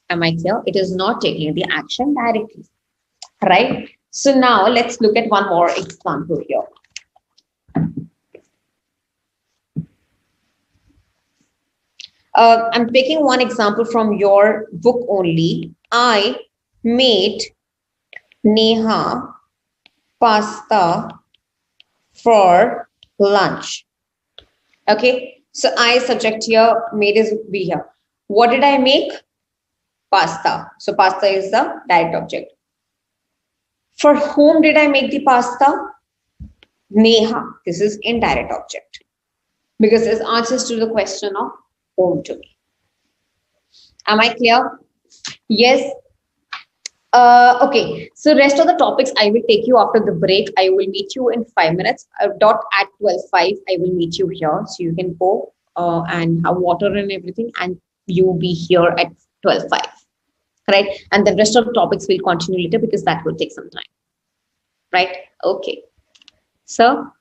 Am I clear? It is not taking the action directly. Right. So now let's look at one more example here. I'm taking one example from your book only. I made Neha pasta for lunch. Okay, so I subject here, made is be here. What did I make? Pasta. So pasta is the direct object. For whom did I make the pasta? Neha. This is indirect object, because this answers to the question of whom to me. Am I clear? Yes. Okay, so rest of the topics I will take you after the break. I will meet you in 5 minutes. Dot at 12:05, I will meet you here. So you can go and have water and everything, and you be here at 12:05. Right? And the rest of the topics will continue later because that will take some time. Right? Okay. So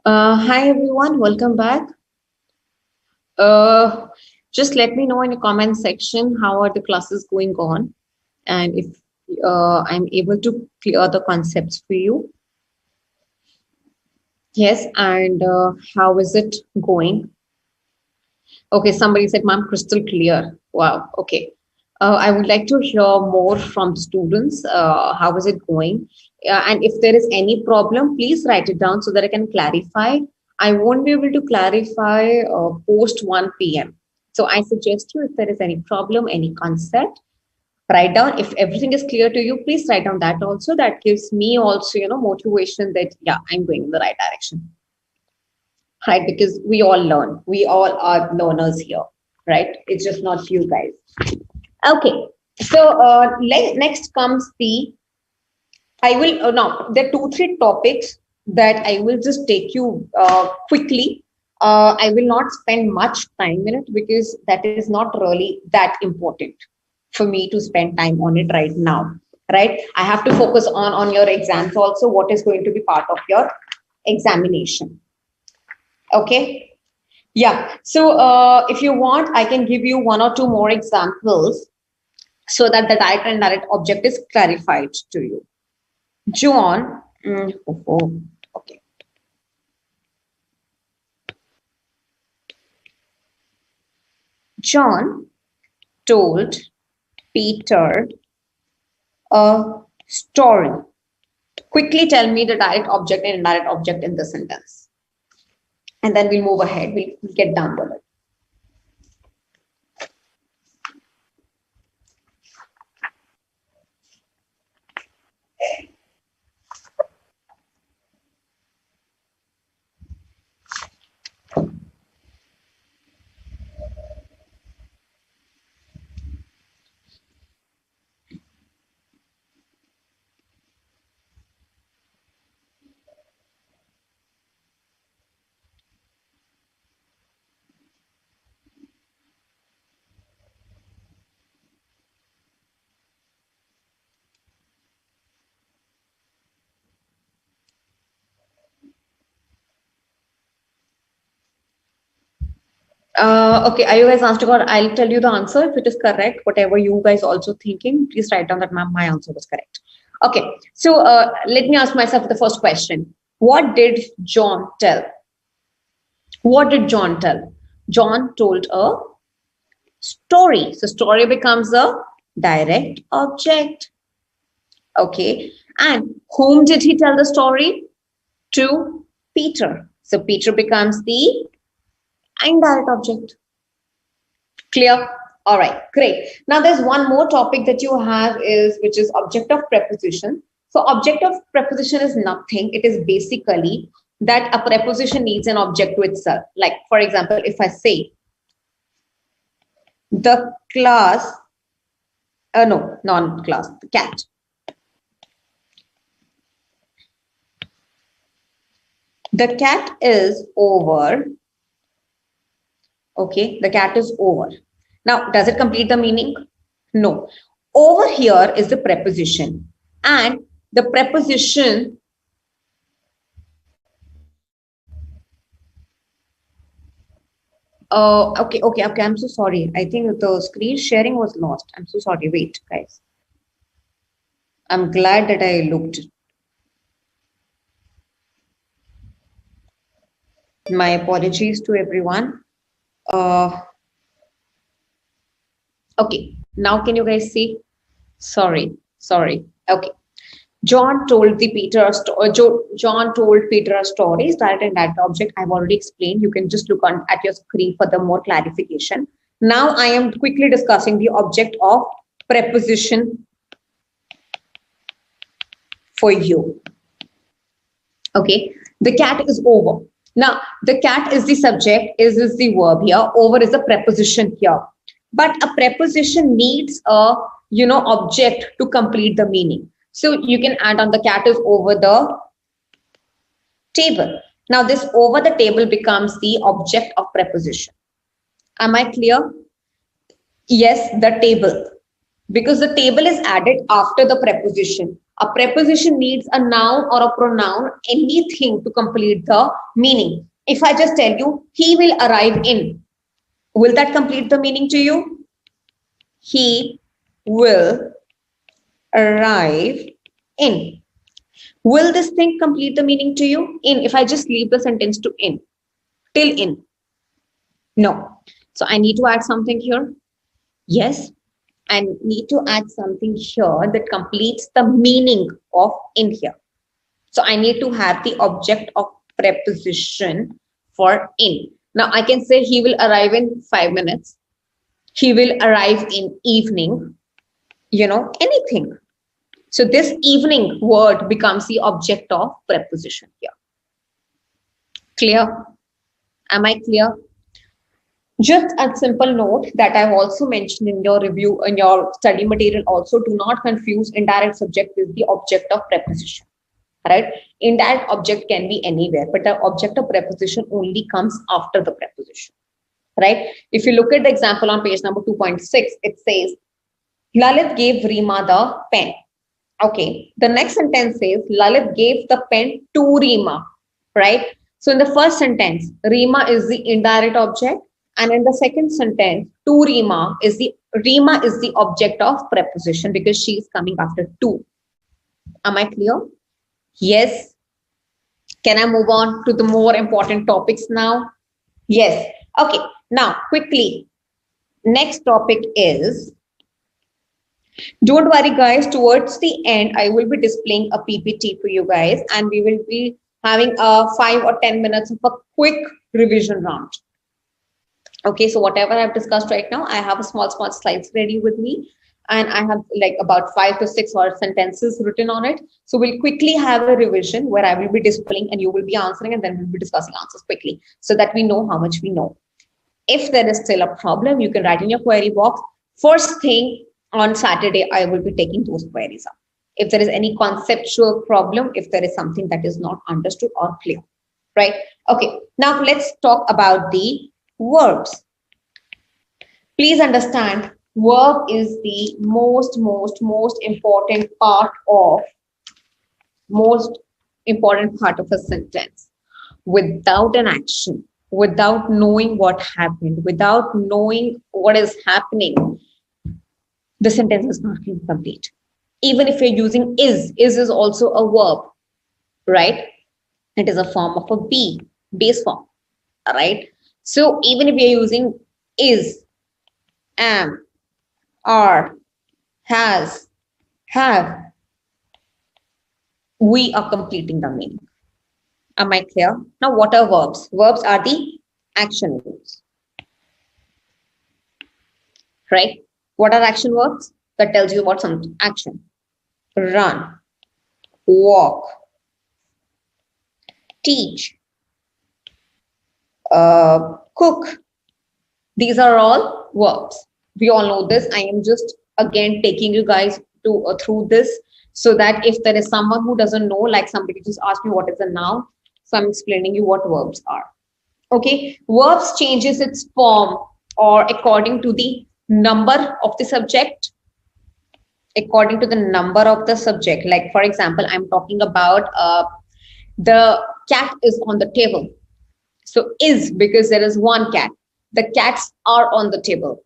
Hi everyone, welcome back. Uh, just let me know in the comment section how are the classes going on, and if I'm able to clear the concepts for you. Yes, and how is it going? Okay, somebody said, "Ma'am, crystal clear." Wow. Okay. I would like to hear more from the students. How is it going? And if there is any problem, please write it down so that I can clarify. I won't be able to clarify post 1 p.m. So I suggest you if there is any problem, any concept, write down. If everything is clear to you, please write down that also. That gives me also, motivation that, yeah, I'm going in the right direction, right? Because we all learn. We all are learners here, right? It's just not you guys. Okay. So next comes the, I will, now there are 2, 3 topics that I will just take you quickly. I will not spend much time in it because that is not really that important for me to spend time on it right now, right? I have to focus on your exams also, what is going to be part of your examination. Okay. Yeah. So if you want, I can give you 1 or 2 more examples so that the direct and indirect object is clarified to you. John, okay. John told Peter a story. Quickly tell me the direct object and indirect object in the sentence. And then we'll move ahead. We'll get done with it. Okay, are you guys answering, or I'll tell you the answer if it is correct. Whatever you guys also thinking, please write down that my answer was correct. Okay, so let me ask myself the first question. What did John tell? What did John tell? John told a story. So story becomes a direct object. Okay, and whom did he tell the story? To Peter. So Peter becomes the indirect object. Clear? All right, great. Now there's one more topic that you have is, which is object of preposition. So object of preposition is nothing. It is basically that a preposition needs an object to itself. Like, for example, if I say the class, no, non-class, the cat. The cat is over. Okay, the cat is over. Now, does it complete the meaning? No. Over here is the preposition, and the preposition okay. I'm so sorry. I think the screen sharing was lost. I'm so sorry. Wait, guys. I'm glad that I looked. My apologies to everyone. Okay, now can you guys see? Sorry. Okay. John told Peter a story. Direct and indirect object I've already explained. You can just look at your screen for the more clarification. Now I am quickly discussing the object of preposition for you. Okay, the cat is over. Now the cat is the subject, is the verb here. Over is the preposition here. But a preposition needs a object to complete the meaning. So you can add on the cat is over the table. Now this over the table becomes the object of preposition. Am I clear? Yes, the table. Because the table is added after the preposition. A preposition needs a noun or a pronoun, anything to complete the meaning. If I just tell you, he will arrive in, will that complete the meaning to you? He will arrive in. Will this thing complete the meaning to you? In, if I just leave the sentence to in, till in. No. So I need to add something here. Yes, I need to add something here that completes the meaning of in here. So I need to have the object of preposition for in. Now I can say he will arrive in 5 minutes. He will arrive in evening, anything. So this evening word becomes the object of preposition here. Clear? Am I clear? Just a simple note that I've also mentioned in your review, in your study material also, do not confuse indirect subject with the object of preposition. Right? Indirect object can be anywhere, but the object of preposition only comes after the preposition. Right? If you look at the example on page number 2.6, it says, Lalit gave Rima the pen. Okay. The next sentence says, Lalit gave the pen to Rima. Right? So in the first sentence, Rima is the indirect object. And in the second sentence, to Rima is the object of preposition because she is coming after to. Am I clear? Yes. Can I move on to the more important topics now? Yes. Okay. Now, quickly, next topic is, don't worry guys, towards the end, I will be displaying a PPT for you guys and we will be having a 5 or 10 minutes of a quick revision round. Okay, so whatever I've discussed right now, I have a small slides ready with me and I have like about 5 to 6 or sentences written on it. So we'll quickly have a revision where I will be displaying and you will be answering and then we'll be discussing answers quickly so that we know how much we know. If there is still a problem, you can write in your query box. First thing on Saturday, I will be taking those queries up. If there is any conceptual problem, if there is something that is not understood or clear, right? Okay, now let's talk about the verbs. Please understand, verb is the most important part of a sentence. Without an action, without knowing what happened, without knowing what is happening, the sentence is not complete. Even if you're using is also a verb, right? It is a form of a base form, right? So even if you're using is, am, are, has, have, we are completing the meaning. Am I clear? Now, what are verbs? Verbs are the action verbs, right? What are action verbs? That tells you about some action. Run, walk, teach, cook. These are all verbs. We all know this. I am just again taking you guys to through this so that if there is someone who doesn't know, like somebody just asked me what is a noun, so I'm explaining you what verbs are. Okay, verbs changes its form or according to the number of the subject. According to the number of the subject. Like for example, I'm talking about the cat is on the table. So is, because there is one cat. The cats are on the table,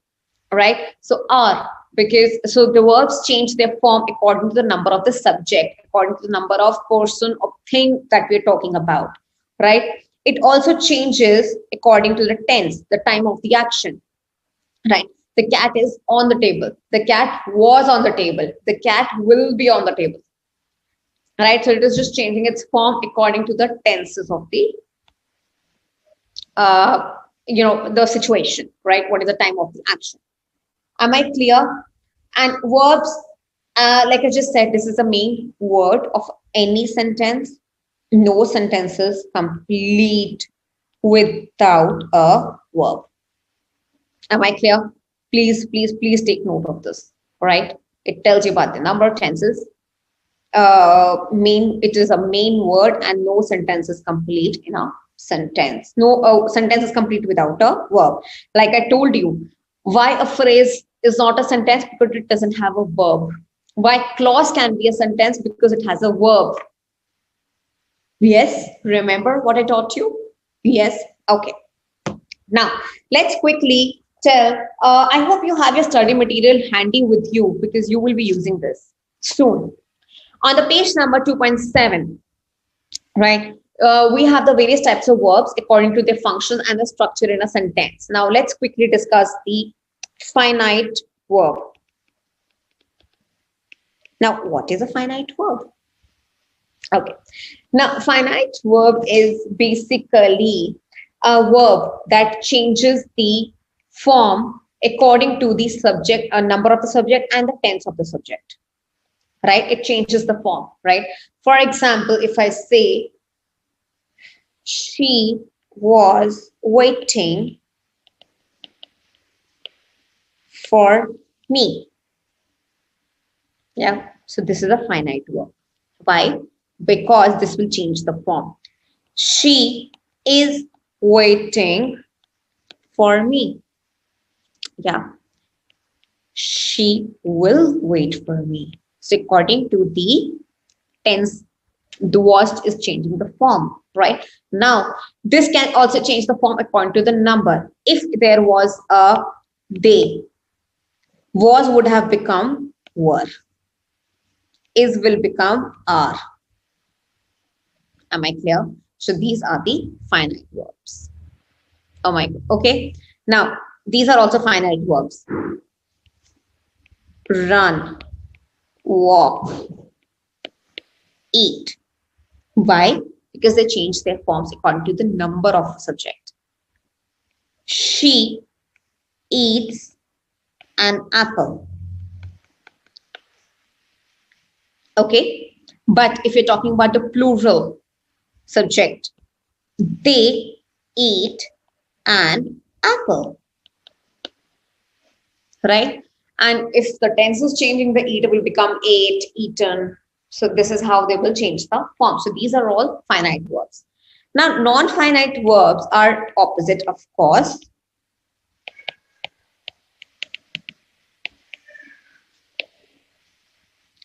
right? So are, because so the verbs change their form according to the number of the subject, according to the number of person or thing that we're talking about, right? It also changes according to the tense, the time of the action, right? The cat is on the table. The cat was on the table. The cat will be on the table, right? So it is just changing its form according to the tenses of the the situation, right? What is the time of the action? Am I clear? And verbs, like I just said, this is the main word of any sentence. No sentences complete without a verb. Am I clear? Please take note of this, right? It tells you about the number of tenses. It is a main word and no sentence is complete in a sentence. No sentence is complete without a verb. Like I told you, why a phrase is not a sentence? Because it doesn't have a verb. Why clause can be a sentence? Because it has a verb. Yes, remember what I taught you? Yes, okay. Now, let's quickly tell, I hope you have your study material handy with you because you will be using this soon. On the page number 2.7, right, we have the various types of verbs according to their function and the structure in a sentence. Now, let's quickly discuss the finite verb. Now, what is a finite verb? Okay. Now, finite verb is basically a verb that changes the form according to the subject, a number of the subject and the tense of the subject, right? It changes the form, right? For example, if I say, she was waiting for me. Yeah, so this is a finite verb. Why? Because this will change the form. She is waiting for me. Yeah, she will wait for me. So according to the tense, the was is changing the form, right? Now, this can also change the form according to the number. If there was a they, was would have become were. Is will become are. Am I clear? So these are the finite verbs. Oh my God. Okay. Now, these are also finite verbs. Run, walk, eat. Why? Because they change their forms according to the number of the subject. She eats an apple. Okay. But if you're talking about the plural subject, they eat an apple, right? And if the tense is changing, the eat will become ate, eaten. So this is how they will change the form. So these are all finite verbs. Now, non-finite verbs are opposite, of course.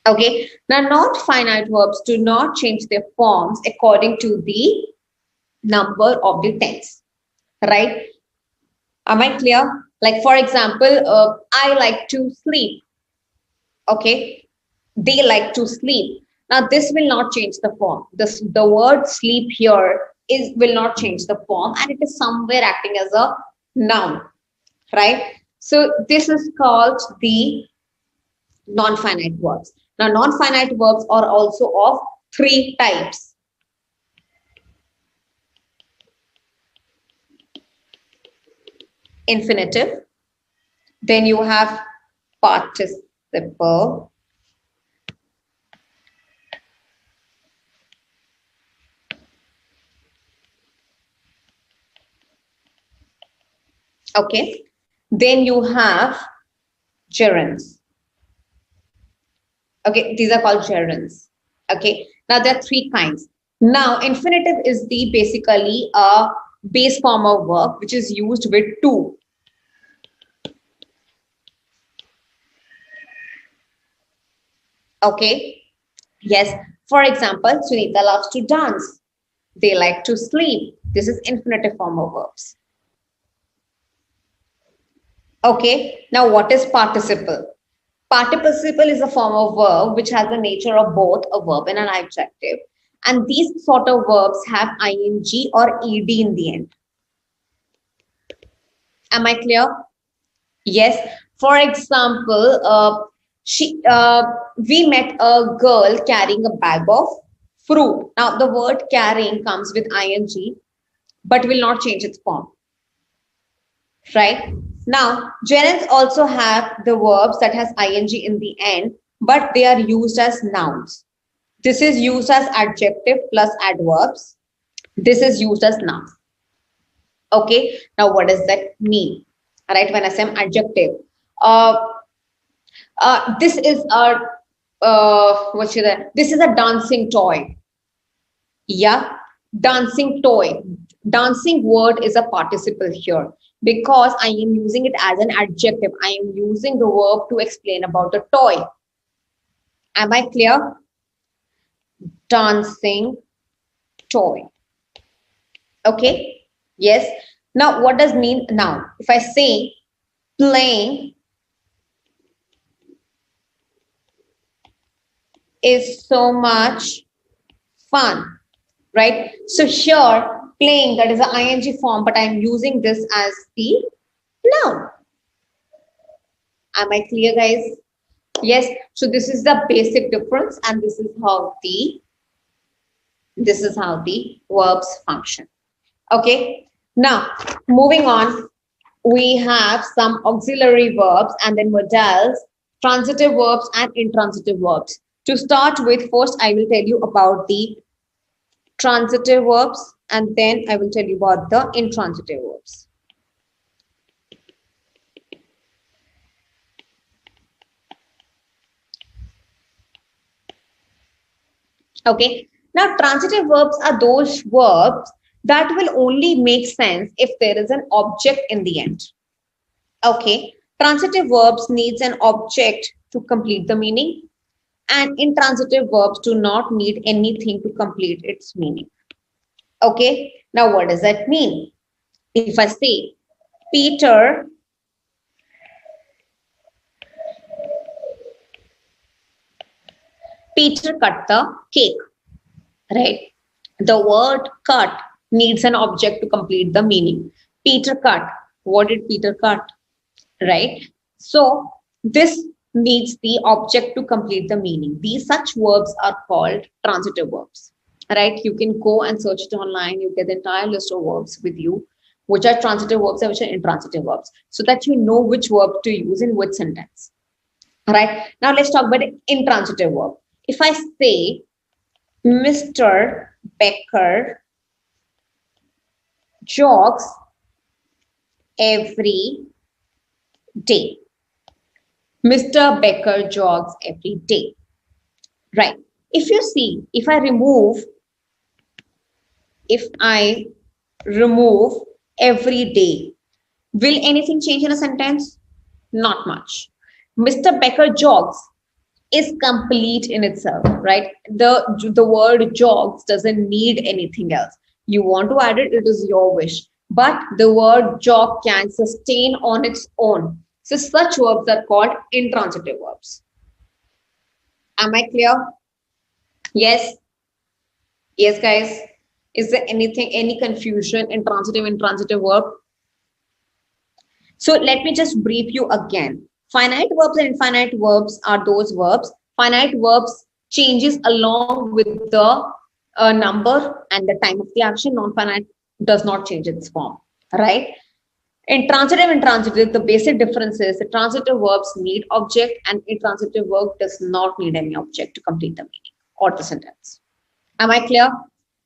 Okay. Now, non-finite verbs do not change their forms according to the number of the tense, right? Am I clear? Like, for example, I like to sleep. Okay. They like to sleep. Now, this will not change the form. The word sleep here will not change the form, and it is somewhere acting as a noun, right? So this is called the non-finite verbs. Now, non-finite verbs are also of three types. Infinitive. Then you have participle. Okay. Then you have gerunds. Okay, these are called gerunds. Okay, now there are three kinds. Now, infinitive is the basically a base form of verb which is used with to. Okay, yes. For example, Sunita loves to dance. They like to sleep. This is infinitive form of verbs. Okay, now what is participle? Participle is a form of verb which has the nature of both a verb and an adjective. And these sort of verbs have ing or ed in the end. Am I clear? Yes. For example, we met a girl carrying a bag of fruit. Now, the word carrying comes with ing, but will not change its form. Right? Now, gerunds also have the verbs that has ing in the end, but they are used as nouns. This is used as adjective plus adverbs. This is used as noun. Okay. Now, what does that mean? All right. When I say adjective, this is a this is a dancing toy. Yeah, dancing toy. Dancing word is a participle here because I am using it as an adjective. I am using the verb to explain about the toy. Am I clear? Dancing toy. Okay. Yes. Now, what does mean now? If I say playing is so much fun, right? So here, playing, that is an ing form, but I'm using this as the noun. Am I clear, guys? Yes. So this is the basic difference, and this is how the verbs function. Okay. Now, moving on, we have some auxiliary verbs and then modals, transitive verbs and intransitive verbs. To start with, first I will tell you about the transitive verbs and then I will tell you about the intransitive verbs. Okay. Now, transitive verbs are those verbs that will only make sense if there is an object in the end. Okay. Transitive verbs needs an object to complete the meaning, and intransitive verbs do not need anything to complete its meaning. Okay. Now, what does that mean? If I say Peter cut the cake, right? The word cut needs an object to complete the meaning. Peter cut. What did Peter cut? Right? So this needs the object to complete the meaning. These such verbs are called transitive verbs. Right? You can go and search it online. You get the entire list of verbs with you, which are transitive verbs and which are intransitive verbs, so that you know which verb to use in which sentence. All right. Now let's talk about the intransitive verb. If I say Mr. Becker jogs every day. Mr. Becker jogs every day. Right. If you see, if I remove every day, will anything change in a sentence? Not much. Mr. Becker jogs is complete in itself, right? The word jogs doesn't need anything else. You want to add it, it is your wish. But the word jog can sustain on its own. So such verbs are called intransitive verbs. Am I clear? Yes. Yes, guys. Is there any confusion in transitive and intransitive verb? So let me just brief you again. Finite verbs and infinite verbs are those verbs. Finite verbs changes along with the number and the time of the action. Non-finite does not change its form, right? In transitive and intransitive, the basic difference is the transitive verbs need object and intransitive verb does not need any object to complete the meaning or the sentence. Am I clear?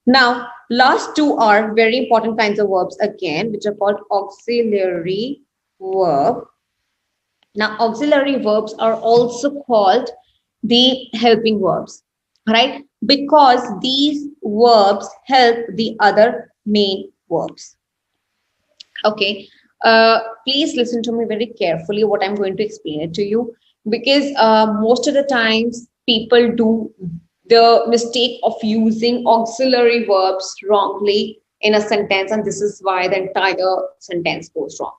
Now, last two are very important kinds of verbs again, which are called auxiliary verb. Now, auxiliary verbs are also called the helping verbs, right? Because these verbs help the other main verbs. Okay. Please listen to me very carefully what I'm going to explain it to you, because most of the times people do the mistake of using auxiliary verbs wrongly in a sentence, and this is why the entire sentence goes wrong.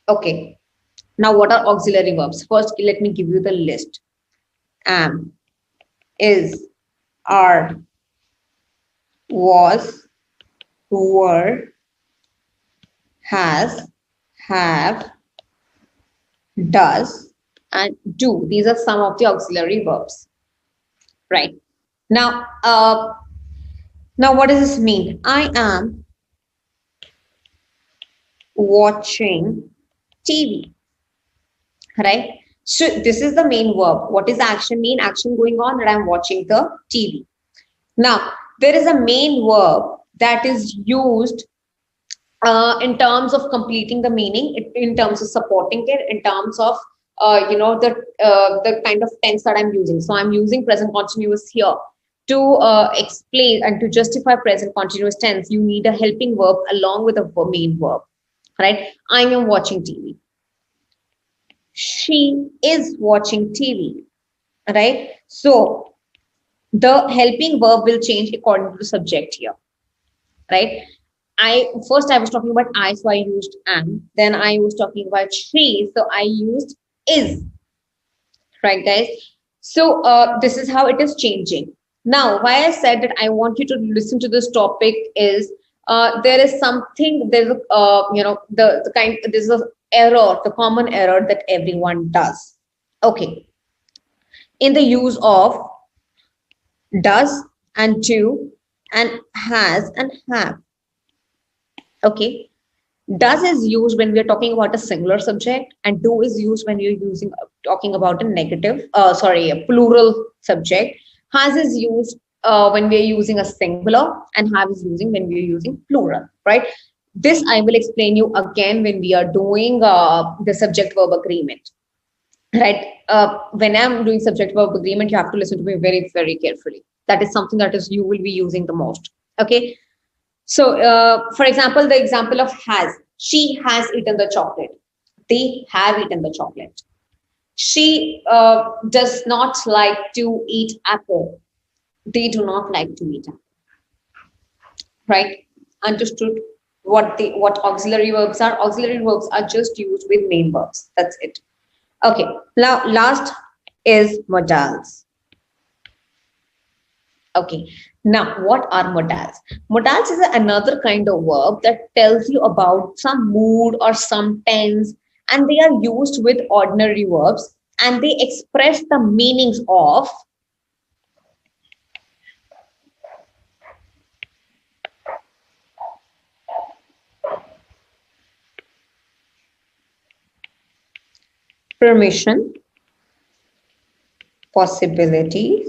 Okay. Now, what are auxiliary verbs? First, let me give you the list. Am, is, are, was, were, has, have, does, and do. These are some of the auxiliary verbs. Right. Now, what does this mean? I am watching TV. Right? So this is the main verb. What is action mean? Action going on and I'm watching the TV. Now, there is a main verb that is used in terms of completing the meaning, in terms of supporting it, in terms of the kind of tense that I'm using. So I'm using present continuous here. To explain and to justify present continuous tense, you need a helping verb along with a main verb. Right? I am watching TV. She is watching TV, right? So the helping verb will change according to the subject here, right? I was talking about I, so I used am. Then I was talking about she, so I used is, right, guys? So this is how it is changing. Now, why I said that I want you to listen to this topic is there is something, there's a, the kind, there's a error, the common error that everyone does. Okay. In the use of does and do and has and have. Okay. Does is used when we are talking about a singular subject, and do is used when you're using talking about a a plural subject. Has is used when we are using a singular, and have is using when we are using plural, right? This I will explain you again when we are doing the subject verb agreement, right? When I'm doing subject verb agreement, you have to listen to me very, very carefully. That is something that is you will be using the most. Okay. So, for example, the example of has. She has eaten the chocolate. They have eaten the chocolate. She does not like to eat apple. They do not like to eat apple. Right? Understood what auxiliary verbs are? Auxiliary verbs are just used with main verbs. That's it. Okay. Now, last is modals. Okay, now what are modals? Modals is another kind of verb that tells you about some mood or some tense, and they are used with ordinary verbs, and they express the meanings of permission, possibility,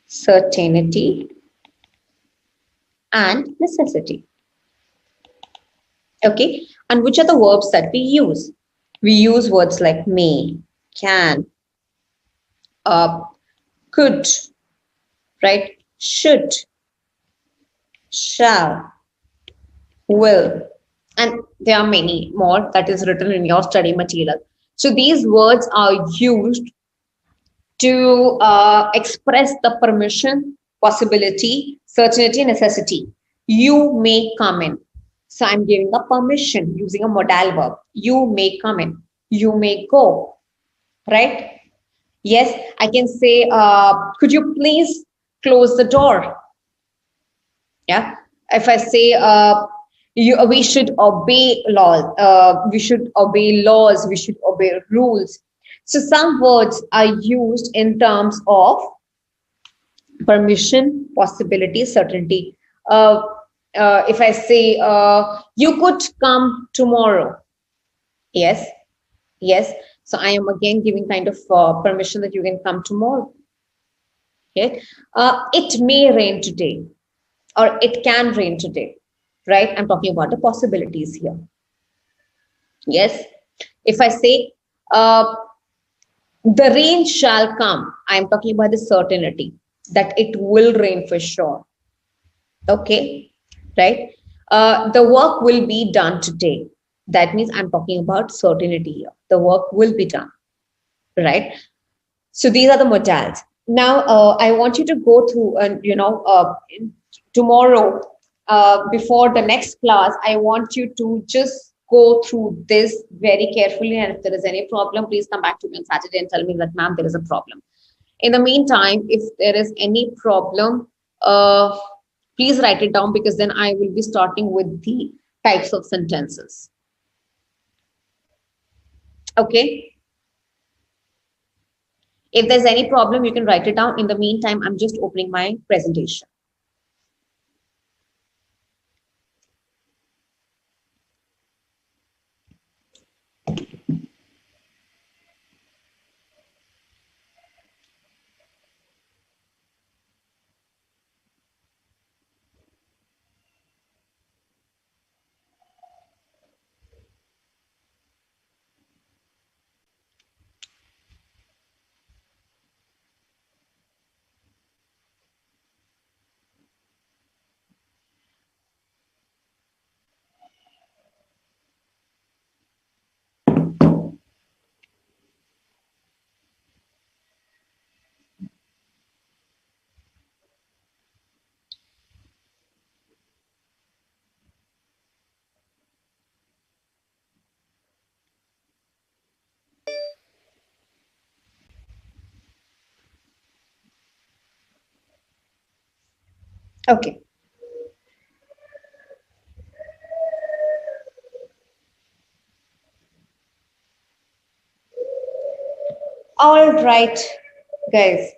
certainty, and necessity. Okay, and which are the verbs that we use? We use words like may, can, uh, could, right? Should, shall, will, and there are many more that is written in your study material. So these words are used to express the permission, possibility, certainty, necessity. You may come in. So I'm giving a permission using a modal verb. You may come in. You may go. Right? Yes, I can say, could you please close the door? Yeah. If I say, we should obey laws, we should obey rules. So some words are used in terms of permission, possibility, certainty. Uh, if I say, you could come tomorrow. Yes, yes. So I am again giving kind of permission that you can come tomorrow. Okay. It may rain today, or it can rain today, right? I'm talking about the possibilities here. Yes. If I say, the rain shall come, I'm talking about the certainty that it will rain for sure. Okay. Right. The work will be done today. That means I'm talking about certainty here. The work will be done. Right. So these are the modals. Now, I want you to go through, and tomorrow, before the next class, I want you to just go through this very carefully. And if there is any problem, please come back to me on Saturday and tell me that, ma'am, there is a problem. In the meantime, if there is any problem, please write it down, because then I will be starting with the types of sentences. Okay. If there's any problem, you can write it down. In the meantime, I'm just opening my presentation. Okay. All right, guys.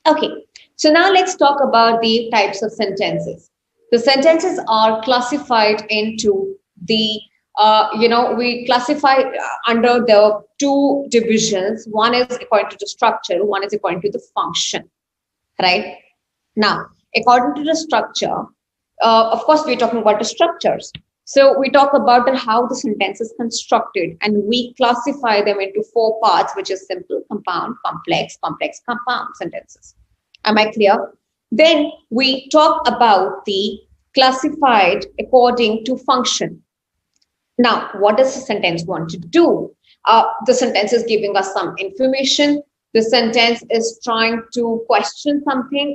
Okay, so now let's talk about the types of sentences. The sentences are classified into the, we classify under the two divisions. One is according to the structure, one is according to the function, right? Now, according to the structure, of course, we're talking about the structures. So we talk about how the sentence is constructed, and we classify them into four parts, which is simple, compound, complex, complex, compound sentences. Am I clear? Then we talk about the classified according to function. Now, what does the sentence want to do? The sentence is giving us some information. The sentence is trying to question something,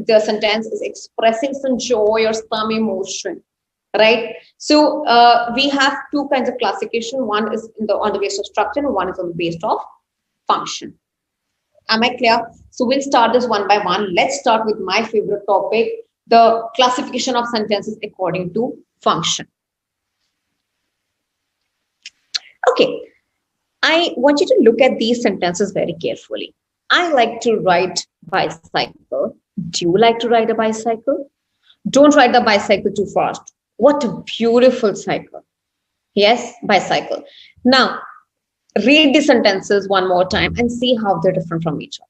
the sentence is expressing some joy or some emotion, right? So we have two kinds of classification. One is on the basis of structure, and one is on the basis of function. Am I clear? So we'll start this one by one. Let's start with my favorite topic, the classification of sentences according to function. Okay, I want you to look at these sentences very carefully. I like to ride bicycle. Do you like to ride a bicycle? Don't ride the bicycle too fast. What a beautiful cycle. Yes, bicycle. Now, read the sentences one more time and see how they're different from each other.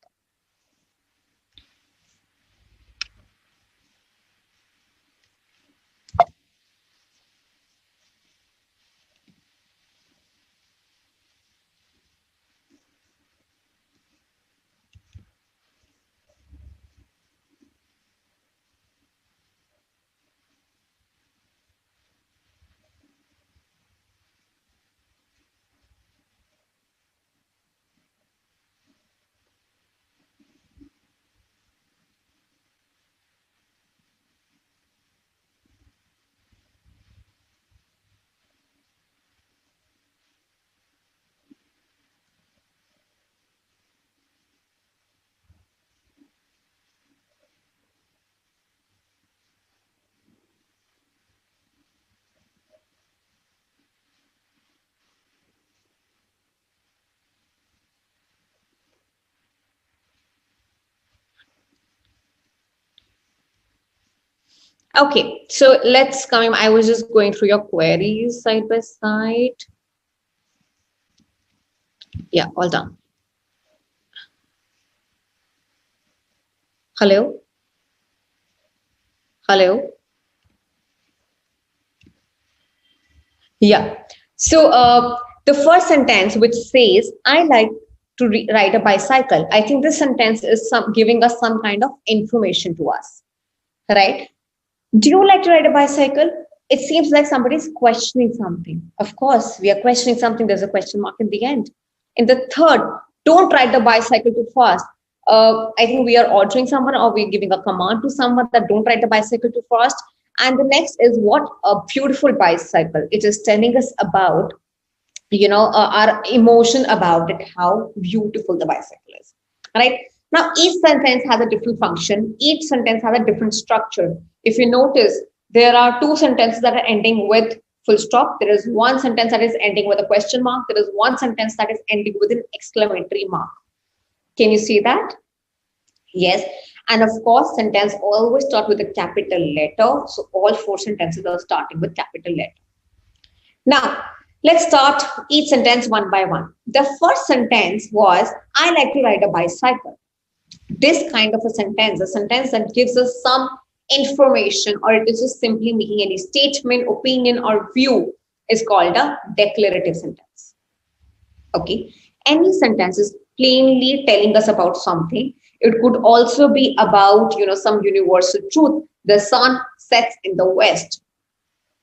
Okay, so let's come. I was just going through your queries side by side. Yeah, all done. Hello? Hello? Yeah. So the first sentence which says, I like to ride a bicycle. I think this sentence is giving us some kind of information to us, right? Do you like to ride a bicycle? It seems like somebody's questioning something. Of course, we are questioning something. There's a question mark in the end. In the third, don't ride the bicycle too fast. I think we are ordering someone, or we're giving a command to someone that don't ride the bicycle too fast. And the next is, what a beautiful bicycle. It is telling us about, our emotion about it, how beautiful the bicycle is, right? Now, each sentence has a different function. Each sentence has a different structure. If you notice, there are two sentences that are ending with full stop. There is one sentence that is ending with a question mark. There is one sentence that is ending with an exclamatory mark. Can you see that? Yes. And of course, sentence always start with a capital letter. So all four sentences are starting with capital letter. Now, let's start each sentence one by one. The first sentence was, I like to ride a bicycle. This kind of a sentence that gives us some information, or it is just simply making any statement, opinion, or view, is called a declarative sentence. Okay. Any sentence is plainly telling us about something. It could also be about, some universal truth. The sun sets in the west.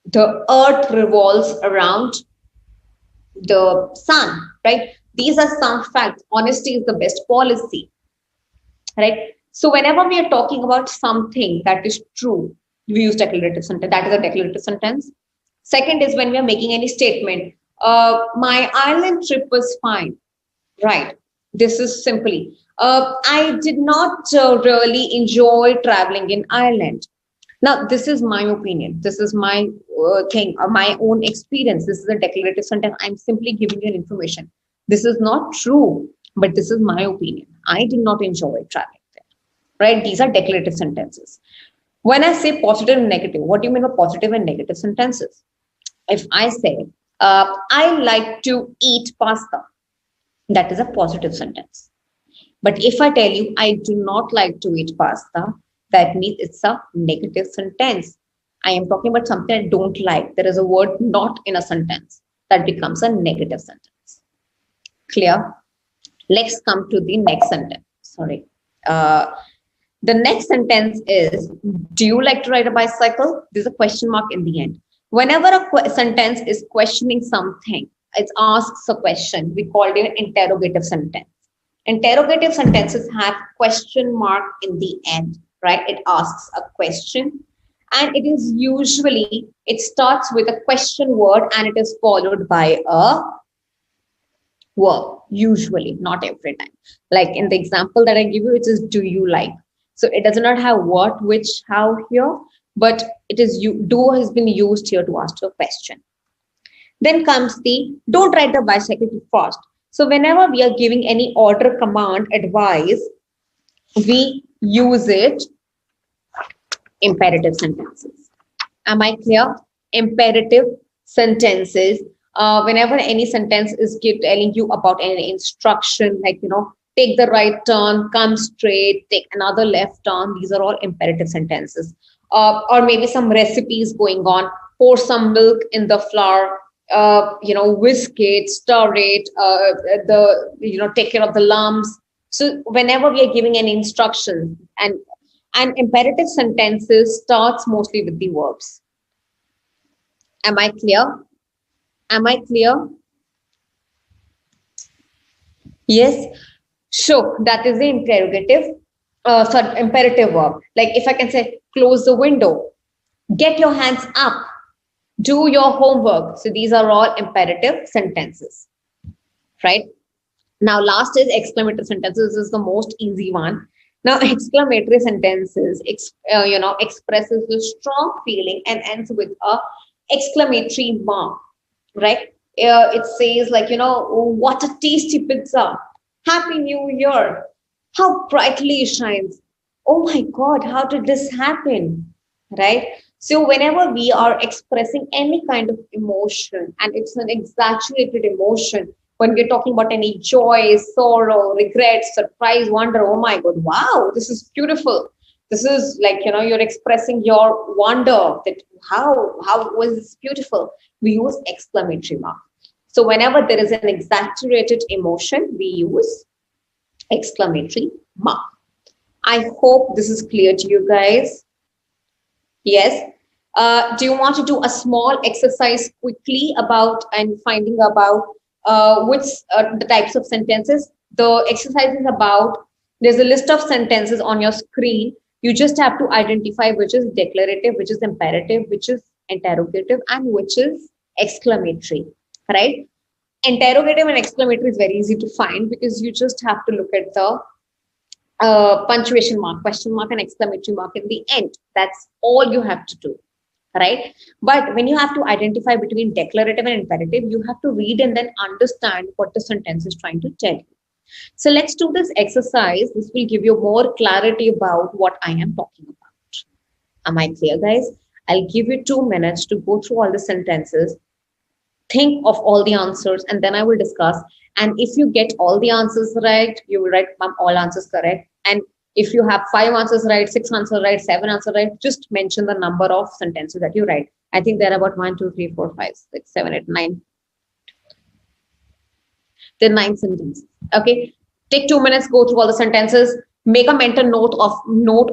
The earth revolves around the sun, right? These are some facts. Honesty is the best policy, right? So whenever we are talking about something that is true, we use declarative sentence. That is a declarative sentence. Second is when we are making any statement. My island trip was fine, right? This is simply, I did not really enjoy traveling in Ireland. Now, this is my opinion. This is my thing, my own experience. This is a declarative sentence. I'm simply giving you information. This is not true, but this is my opinion. I did not enjoy traveling there, right? These are declarative sentences. When I say positive and negative, what do you mean by positive and negative sentences? If I say, I like to eat pasta, that is a positive sentence. But if I tell you, I do not like to eat pasta, that means it's a negative sentence. I am talking about something I don't like. There is a word not in a sentence. That becomes a negative sentence. Clear? Let's come to the next sentence. Sorry. The next sentence is, do you like to ride a bicycle? There's a question mark in the end. Whenever a sentence is questioning something, it asks a question. We call it an interrogative sentence. Interrogative sentences have question mark in the end, right? It asks a question, and it is usually, it starts with a question word and it is followed by a verb, usually, not every time. Like in the example that I give you, it is do you like? So it does not have what, which, how here, but it is do has been used here to ask a question. Then comes the don't ride the bicycle too fast. So whenever we are giving any order, command, advice, we use it imperative sentences. Am I clear? Imperative sentences. Whenever any sentence is telling you about any instruction, like, take the right turn, come straight, take another left turn. These are all imperative sentences. Or maybe some recipes going on, pour some milk in the flour, whisk it, stir it, take care of the lumps. So whenever we are giving an instruction, and imperative sentences starts mostly with the verbs. Am I clear? Am I clear? Yes. So that is the imperative verb. Like if I can say, close the window, get your hands up, do your homework. So these are all imperative sentences, right? Now, last is exclamatory sentences. This is the most easy one. Now, exclamatory sentences, expresses a strong feeling and ends with a exclamatory mark, right? It says like, what a tasty pizza. Happy New Year. How brightly it shines. Oh my God, how did this happen? Right? So whenever we are expressing any kind of emotion, and it's an exaggerated emotion, when we're talking about any joy, sorrow, regret, surprise, wonder, oh my God, wow, this is beautiful. This is like, you're expressing your wonder that how was this beautiful? We use exclamatory mark. So whenever there is an exaggerated emotion, we use exclamatory mark. I hope this is clear to you guys. Yes. Do you want to do a small exercise quickly about and finding about which the types of sentences? The exercise is about, there's a list of sentences on your screen. You just have to identify which is declarative, which is imperative, which is interrogative, and which is exclamatory, right? Interrogative and exclamatory is very easy to find because you just have to look at the punctuation mark, question mark, and exclamatory mark in the end. That's all you have to do, right? But when you have to identify between declarative and imperative, you have to read and then understand what the sentence is trying to tell you. So let's do this exercise. This will give you more clarity about what I am talking about. Am I clear, guys? I'll give you 2 minutes to go through all the sentences, think of all the answers, and then I will discuss. And if you get all the answers right, you will write all answers correct. And if you have 5 answers right, 6 answers right, 7 answers right, just mention the number of sentences that you write. I think there are about 1, 2, 3, 4, 5, 6, 7, 8, 9. There are 9 sentences. Okay. Take 2 minutes, go through all the sentences, make a mental note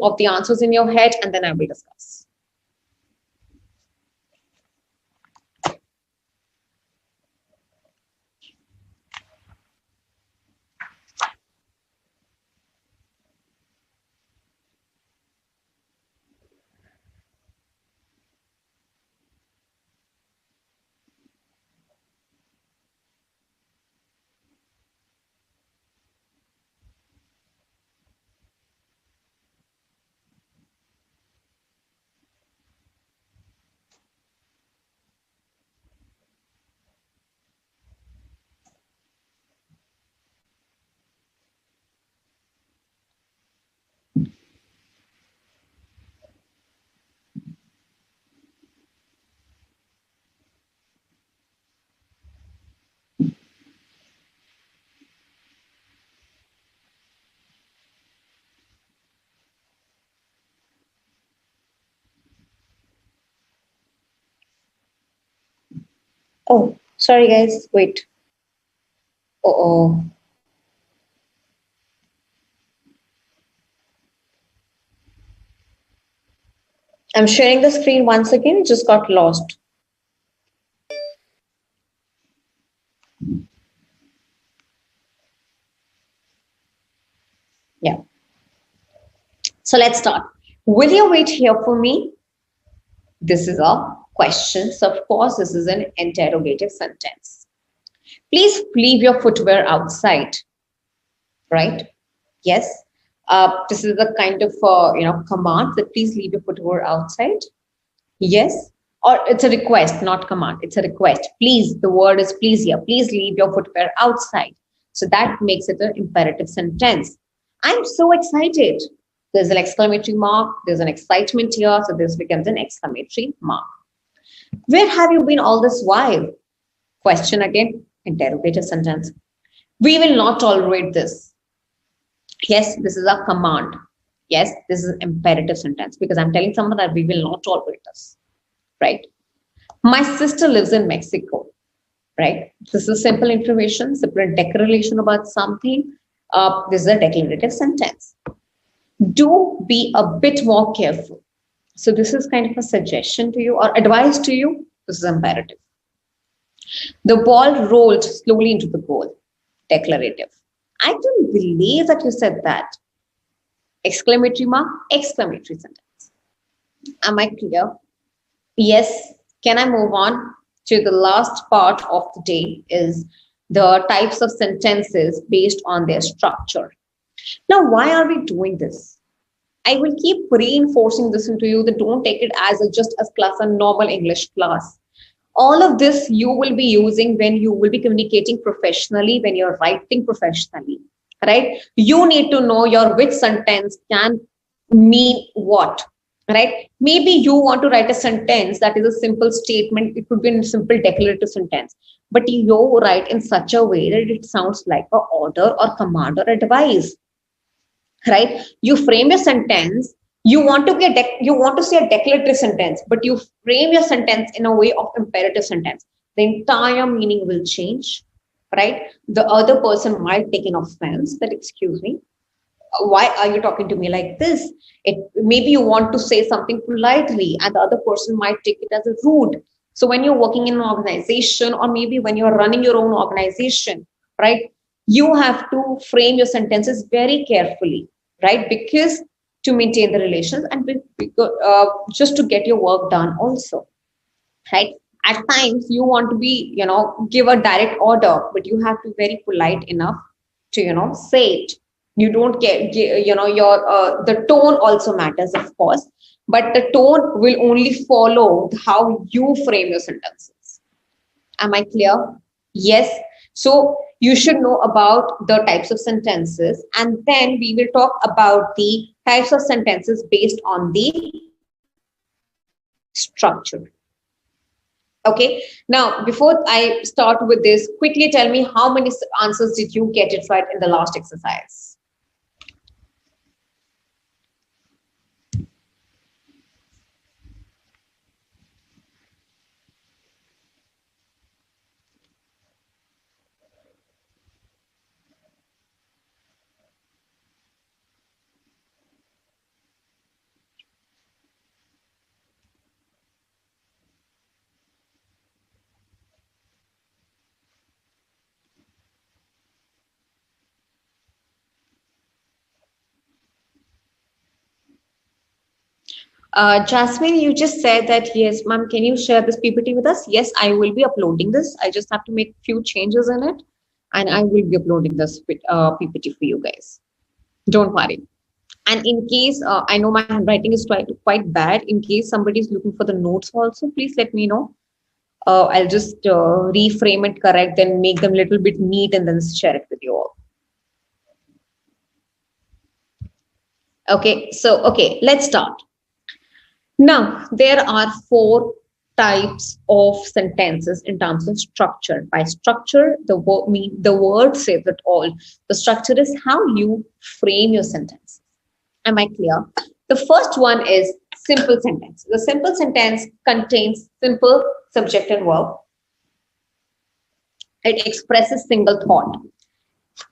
of the answers in your head, and then I will discuss. Oh, sorry guys, wait. Oh. I'm sharing the screen once again, it just got lost. Yeah. So let's start. Will you wait here for me? This is a question. So of course, this is an interrogative sentence. Please leave your footwear outside. Right? Yes. This is a kind of command that please leave your footwear outside. Yes. Or it's a request, not command. It's a request. Please, the word is please here. Please leave your footwear outside. So that makes it an imperative sentence. I'm so excited. There's an exclamatory mark. There's an excitement here. So this becomes an exclamatory mark. Where have you been all this while? Question again, interrogative sentence. We will not tolerate this. Yes, this is a command. Yes, this is an imperative sentence because I'm telling someone that we will not tolerate this. Right? My sister lives in Mexico. Right? This is simple information, simple declaration about something. This is a declarative sentence. Do be a bit more careful. So this is kind of a suggestion to you or advice to you. This is imperative. The ball rolled slowly into the goal. Declarative. I don't believe that you said that. Exclamatory mark, exclamatory sentence. Am I clear? Yes. Can I move on to the last part of the day is the types of sentences based on their structure. Now, why are we doing this? I will keep reinforcing this into you that don't take it as just as class, a normal English class. All of this you will be using when you will be communicating professionally, when you're writing professionally, right? You need to know your which sentence can mean what, right? Maybe you want to write a sentence that is a simple statement. It could be a simple declarative sentence, but you write in such a way that it sounds like an order or command or advice, right? You frame your sentence. You want to say a declarative sentence, but you frame your sentence in a way of imperative sentence. The entire meaning will change, right? The other person might take an offense that, excuse me, why are you talking to me like this? Maybe you want to say something politely, and the other person might take it as a rude. So when you're working in an organization, or maybe when you're running your own organization, right, you have to frame your sentences very carefully, right? Because to maintain the relations and just to get your work done also, right? At times you want to be, give a direct order, but you have to be very polite enough to, say it. You don't get, your, the tone also matters, of course, but the tone will only follow how you frame your sentences. Am I clear? Yes. So you should know about the types of sentences, and then we will talk about the types of sentences based on the structure. Okay. Now, before I start with this, quickly tell me how many answers did you get it right in the last exercise? Jasmine, you just said that, yes, ma'am, can you share this PPT with us? Yes, I will be uploading this. I just have to make few changes in it, and I will be uploading this PPT for you guys. Don't worry. And in case, I know my handwriting is quite bad, in case somebody is looking for the notes also, please let me know. I'll just reframe it correct, then make them a little bit neat and then share it with you all. Okay, so, okay, let's start. Now, there are 4 types of sentences in terms of structure. By structure, the word says it all. The structure is how you frame your sentence. Am I clear? The first one is simple sentence. The simple sentence contains simple subject and verb. It expresses single thought.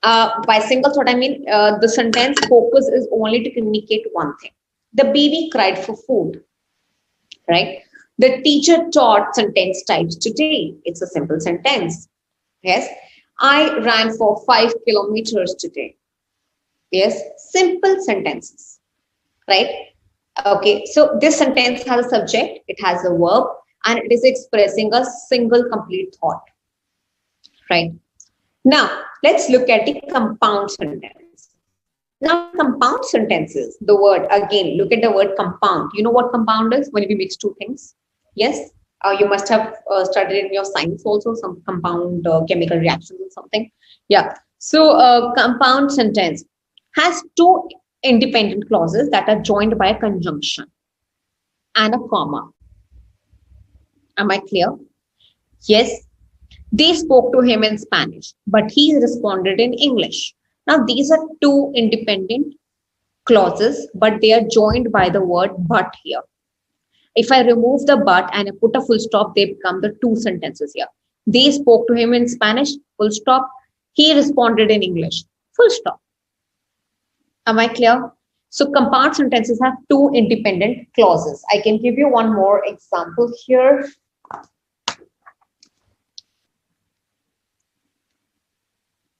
By single thought, I mean the sentence focus is only to communicate one thing. The baby cried for food, right? The teacher taught sentence types today. It's a simple sentence. Yes. I ran for 5 kilometers today. Yes. Simple sentences, right? Okay. So this sentence has a subject, it has a verb, and it is expressing a single complete thought, right? Now, let's look at the compound sentence. Now, compound sentences, the word, again, look at the word compound. You know what compound is when we mix two things? Yes? You must have studied in your science also, some compound chemical reactions or something. Yeah. So, compound sentence has two independent clauses that are joined by a conjunction and a comma. Am I clear? Yes. They spoke to him in Spanish, but he responded in English. Now, these are two independent clauses, but they are joined by the word but here. If I remove the but and I put a full stop, they become the two sentences here. They spoke to him in Spanish, full stop. He responded in English, full stop. Am I clear? So, compound sentences have two independent clauses. I can give you one more example here.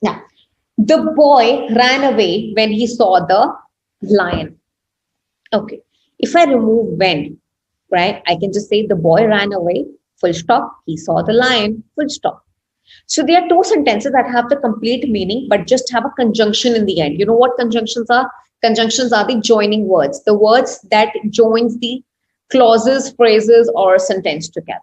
Now, the boy ran away when he saw the lion. Okay. If I remove when, right, I can just say the boy ran away, full stop. He saw the lion, full stop. So there are two sentences that have the complete meaning, but just have a conjunction in the end. You know what conjunctions are? Conjunctions are the joining words, the words that joins the clauses, phrases, or sentence together.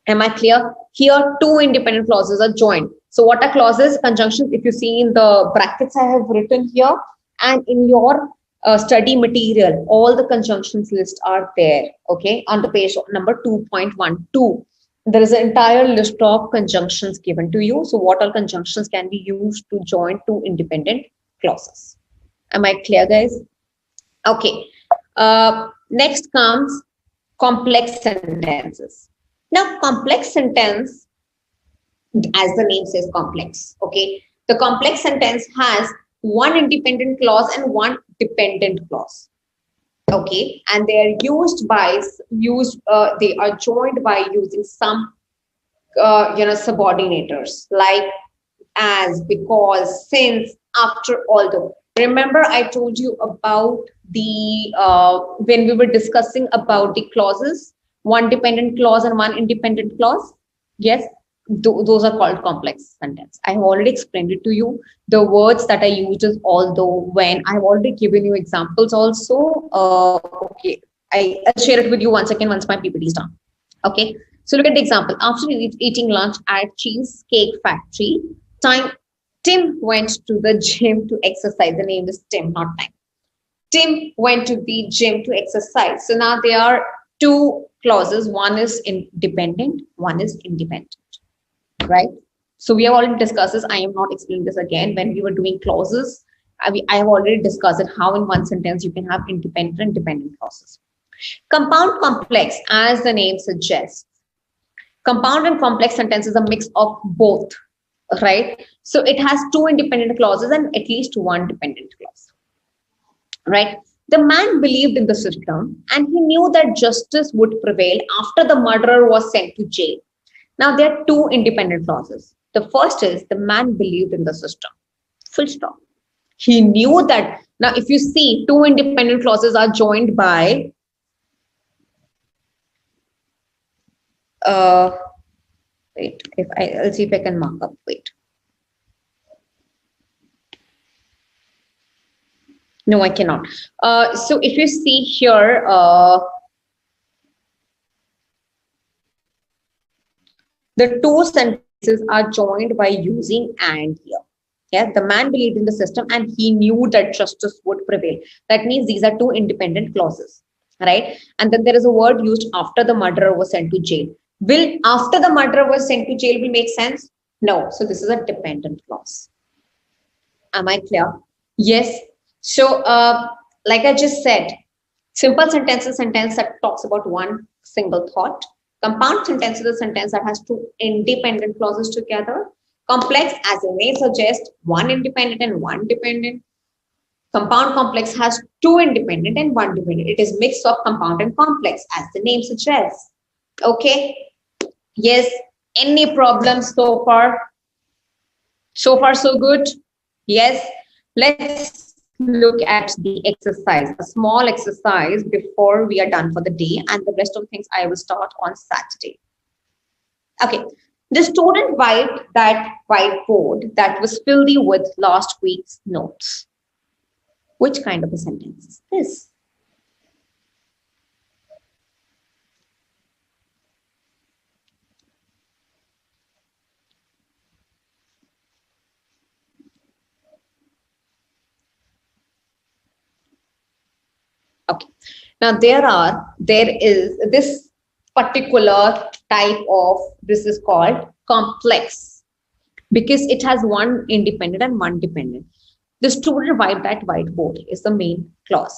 Am I clear? Here, two independent clauses are joined. So what are clauses? Conjunctions, if you see in the brackets I have written here, and in your study material, all the conjunctions list are there, okay, on the page number 2.12. There is an entire list of conjunctions given to you. So what all conjunctions can be used to join two independent clauses? Am I clear, guys? Okay. Next comes complex sentences. Now, complex sentence, as the name says, complex. Okay, the complex sentence has one independent clause and one dependent clause. Okay, and they are they are joined by using some subordinators like as, because, since, after, although. Remember, I told you about the when we were discussing about the clauses, one dependent clause and one independent clause. Yes, those are called complex sentence. I have already explained it to you. The words that I used is although, when. I have already given you examples also. Okay, I'll share it with you once again once my PPT is done. Okay, so look at the example. After eating lunch at Cheesecake Factory, Tim went to the gym to exercise. The name is Tim, not time. Tim went to the gym to exercise. So now there are two clauses. One is independent, one is independent, right? So we have already discussed this. I am not explaining this again. When we were doing clauses, I have already discussed it, how in one sentence you can have independent and dependent clauses. Compound complex, as the name suggests. Compound and complex sentence is a mix of both, right? So it has two independent clauses and at least one dependent clause, right? The man believed in the system and he knew that justice would prevail after the murderer was sent to jail. Now, there are two independent clauses. The first is the man believed in the system, full stop. He knew that. Now, if you see, two independent clauses are joined by wait, I'll see if I can mark up. Wait. No, I cannot. So if you see here, the two sentences are joined by using and here. Yeah, the man believed in the system and he knew that justice would prevail. That means these are two independent clauses, right? And then there is a word used after the murderer was sent to jail. Will after the murderer was sent to jail will make sense? No. So this is a dependent clause. Am I clear? Yes. So like I just said, simple sentence is a sentence that talks about one single thought. Compound sentence is a sentence that has two independent clauses together. Complex, as the name suggests, one independent and one dependent. Compound complex has two independent and one dependent. It is mix of compound and complex, as the name suggests. Okay. Yes. Any problems so far? So far, so good. Yes. Let's look at the exercise, a small exercise before we are done for the day, and the rest of things I will start on Saturday. Okay. The student wiped that whiteboard that was filthy with last week's notes. Which kind of a sentence is this? Okay. Now there is this particular type of, this is called complex because it has one independent and one dependent. The student wiped that whiteboard is the main clause.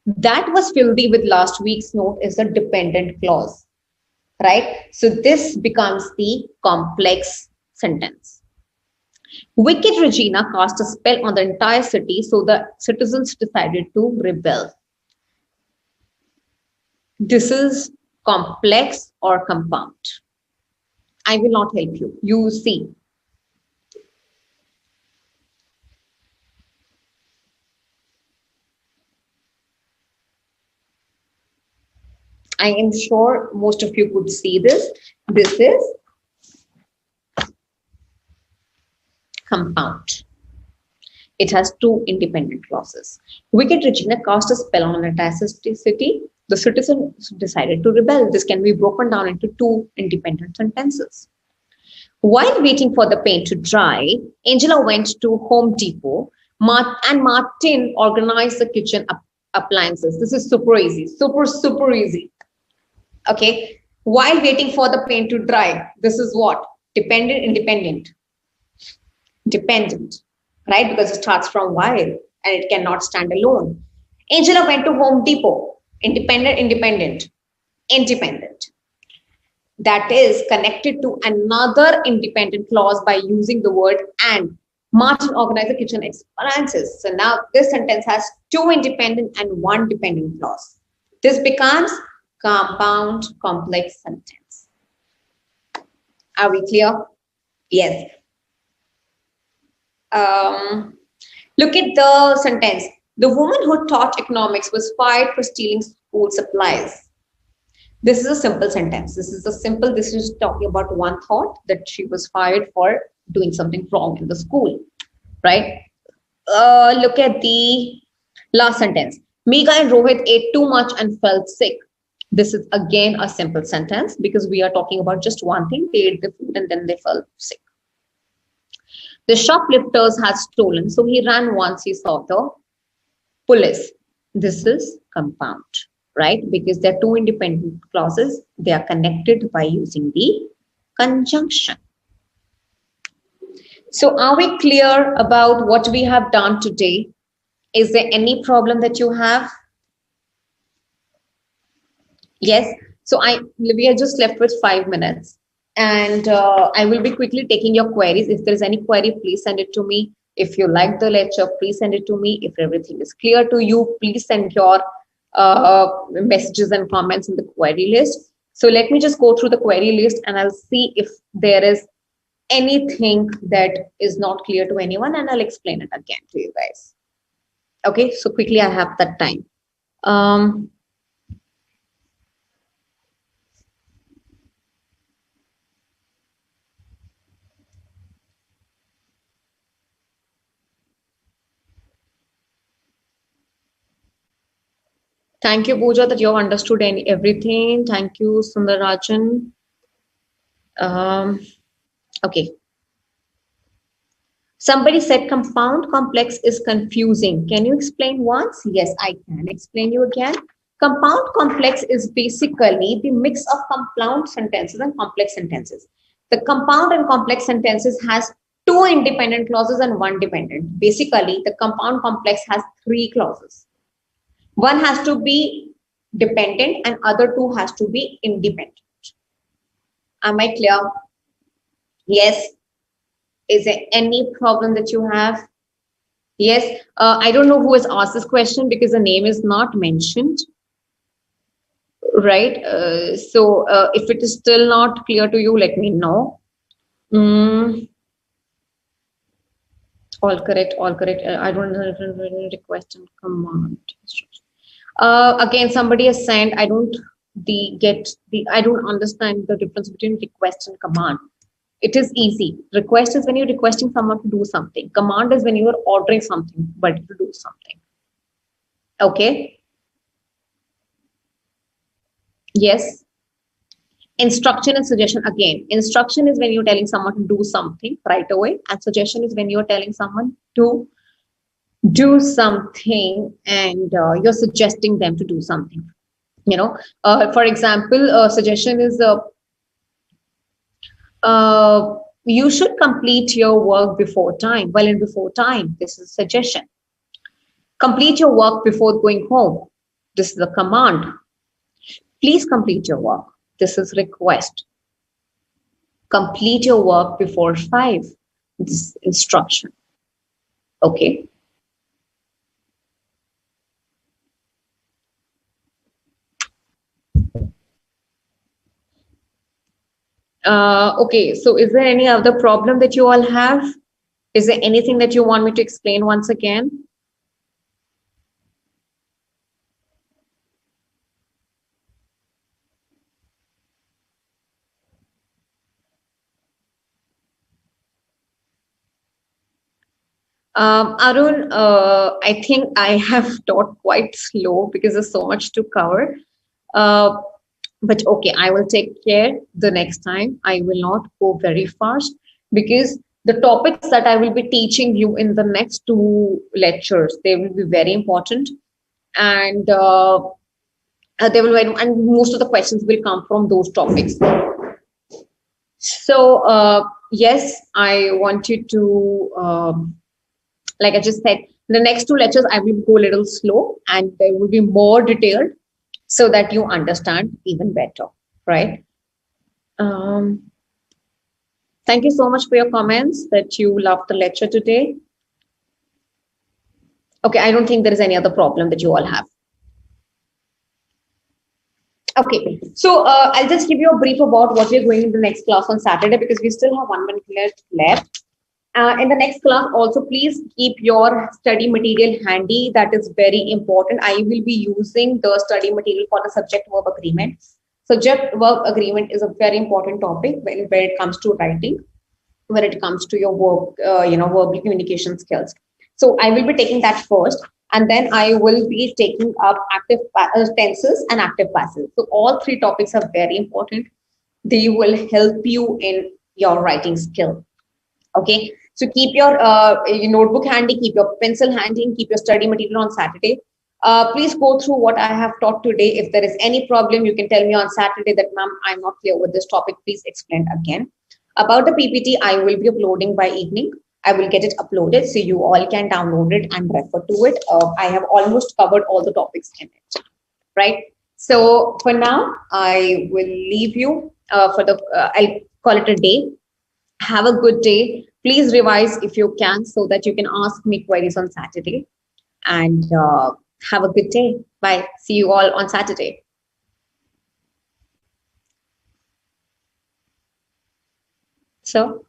That was filthy with last week's note is the dependent clause, right? So this becomes the complex sentence. Wicked Regina cast a spell on the entire city, so the citizens decided to rebel. This is complex or compound. I will not help you. You see. I am sure most of you could see this. This is compound. It has two independent clauses. Wicked Regina cast a spell on an entire city. The citizens decided to rebel. This can be broken down into two independent sentences. While waiting for the paint to dry, Angela went to Home Depot and Martin organized the kitchen appliances. This is super easy, super easy. Okay. While waiting for the paint to dry, this is what? Dependent, independent. Dependent, right? Because it starts from while and it cannot stand alone. Angela went to Home Depot. Independent, independent, independent. That is connected to another independent clause by using the word and. Martin organized the kitchen appliances. So now this sentence has two independent and one dependent clause. This becomes compound complex sentence. Are we clear? Yes. Look at the sentence. The woman who taught economics was fired for stealing school supplies. This is a simple sentence. This is talking about one thought that she was fired for doing something wrong in the school, right? Look at the last sentence. Megha and Rohit ate too much and felt sick. This is again a simple sentence because we are talking about just one thing. They ate the food and then they felt sick. The shoplifters had stolen, so he ran once he saw the police. This is compound, right? Because they're two independent clauses. They are connected by using the conjunction. So are we clear about what we have done today? Is there any problem that you have? Yes. So we are just left with 5 minutes. And I will be quickly taking your queries. If there is any query, please send it to me. If you like the lecture, please send it to me. If everything is clear to you, please send your messages and comments in the query list. So let me just go through the query list and I'll see if there is anything that is not clear to anyone and I'll explain it again to you guys. Okay, so quickly I have that time. Thank you, Pooja, that you have understood everything. Thank you, Sundarajan. Okay. Somebody said compound complex is confusing. Can you explain once? Yes, I can explain you again. Compound complex is basically the mix of compound sentences and complex sentences. The compound and complex sentences has two independent clauses and one dependent. Basically, the compound complex has three clauses. One has to be dependent and other two has to be independent. Am I clear? Yes. Is there any problem that you have? Yes. I don't know who has asked this question because the name is not mentioned, right? So if it is still not clear to you, let me know. Mm, all correct, all correct. I don't know request and command. Again, somebody has sent. I don't understand the difference between request and command. It is easy. Request is when you're requesting someone to do something. Command is when you are ordering something, but to do something. Okay. Yes. Instruction and suggestion. Again, instruction is when you're telling someone to do something right away, and suggestion is when you're telling someone to do something and you're suggesting them to do something. For example, suggestion is you should complete your work before time. Well, and before time, this is a suggestion. Complete your work before going home. This is a command. Please complete your work. This is request. Complete your work before 5. This is instruction. Okay. Okay, so is there any other problem that you all have? Is there anything that you want me to explain once again? Arun, I think I have taught quite slow because there's so much to cover. But okay, I will take care the next time. I will not go very fast because the topics that I will be teaching you in the next 2 lectures, they will be very important. And they will, and most of the questions will come from those topics. So yes, I want you to, like I just said, the next 2 lectures I will go a little slow and they will be more detailed so that you understand even better, right? Thank you so much for your comments that you loved the lecture today. Okay, I don't think there is any other problem that you all have. Okay, so I'll just give you a brief about what we're going in the next class on Saturday because we still have 1 minute left. In the next class, also please keep your study material handy. That is very important. I will be using the study material for the subject-verb agreement. Subject-verb agreement is a very important topic when it comes to writing, when it comes to your work, verbal communication skills. So I will be taking that first, and then I will be taking up active tenses and active passive. So all 3 topics are very important. They will help you in your writing skill. Okay, so keep your notebook handy, keep your pencil handy, and keep your study material on Saturday. Please go through what I have taught today. If there is any problem, you can tell me on Saturday that, ma'am, I'm not clear with this topic. Please explain again. About the PPT, I will be uploading by evening. I will get it uploaded so you all can download it and refer to it. I have almost covered all the topics in it, right? So for now, I will leave you I'll call it a day. Have a good day. Please revise if you can so that you can ask me queries on Saturday. And have a good day. Bye. See you all on Saturday. So.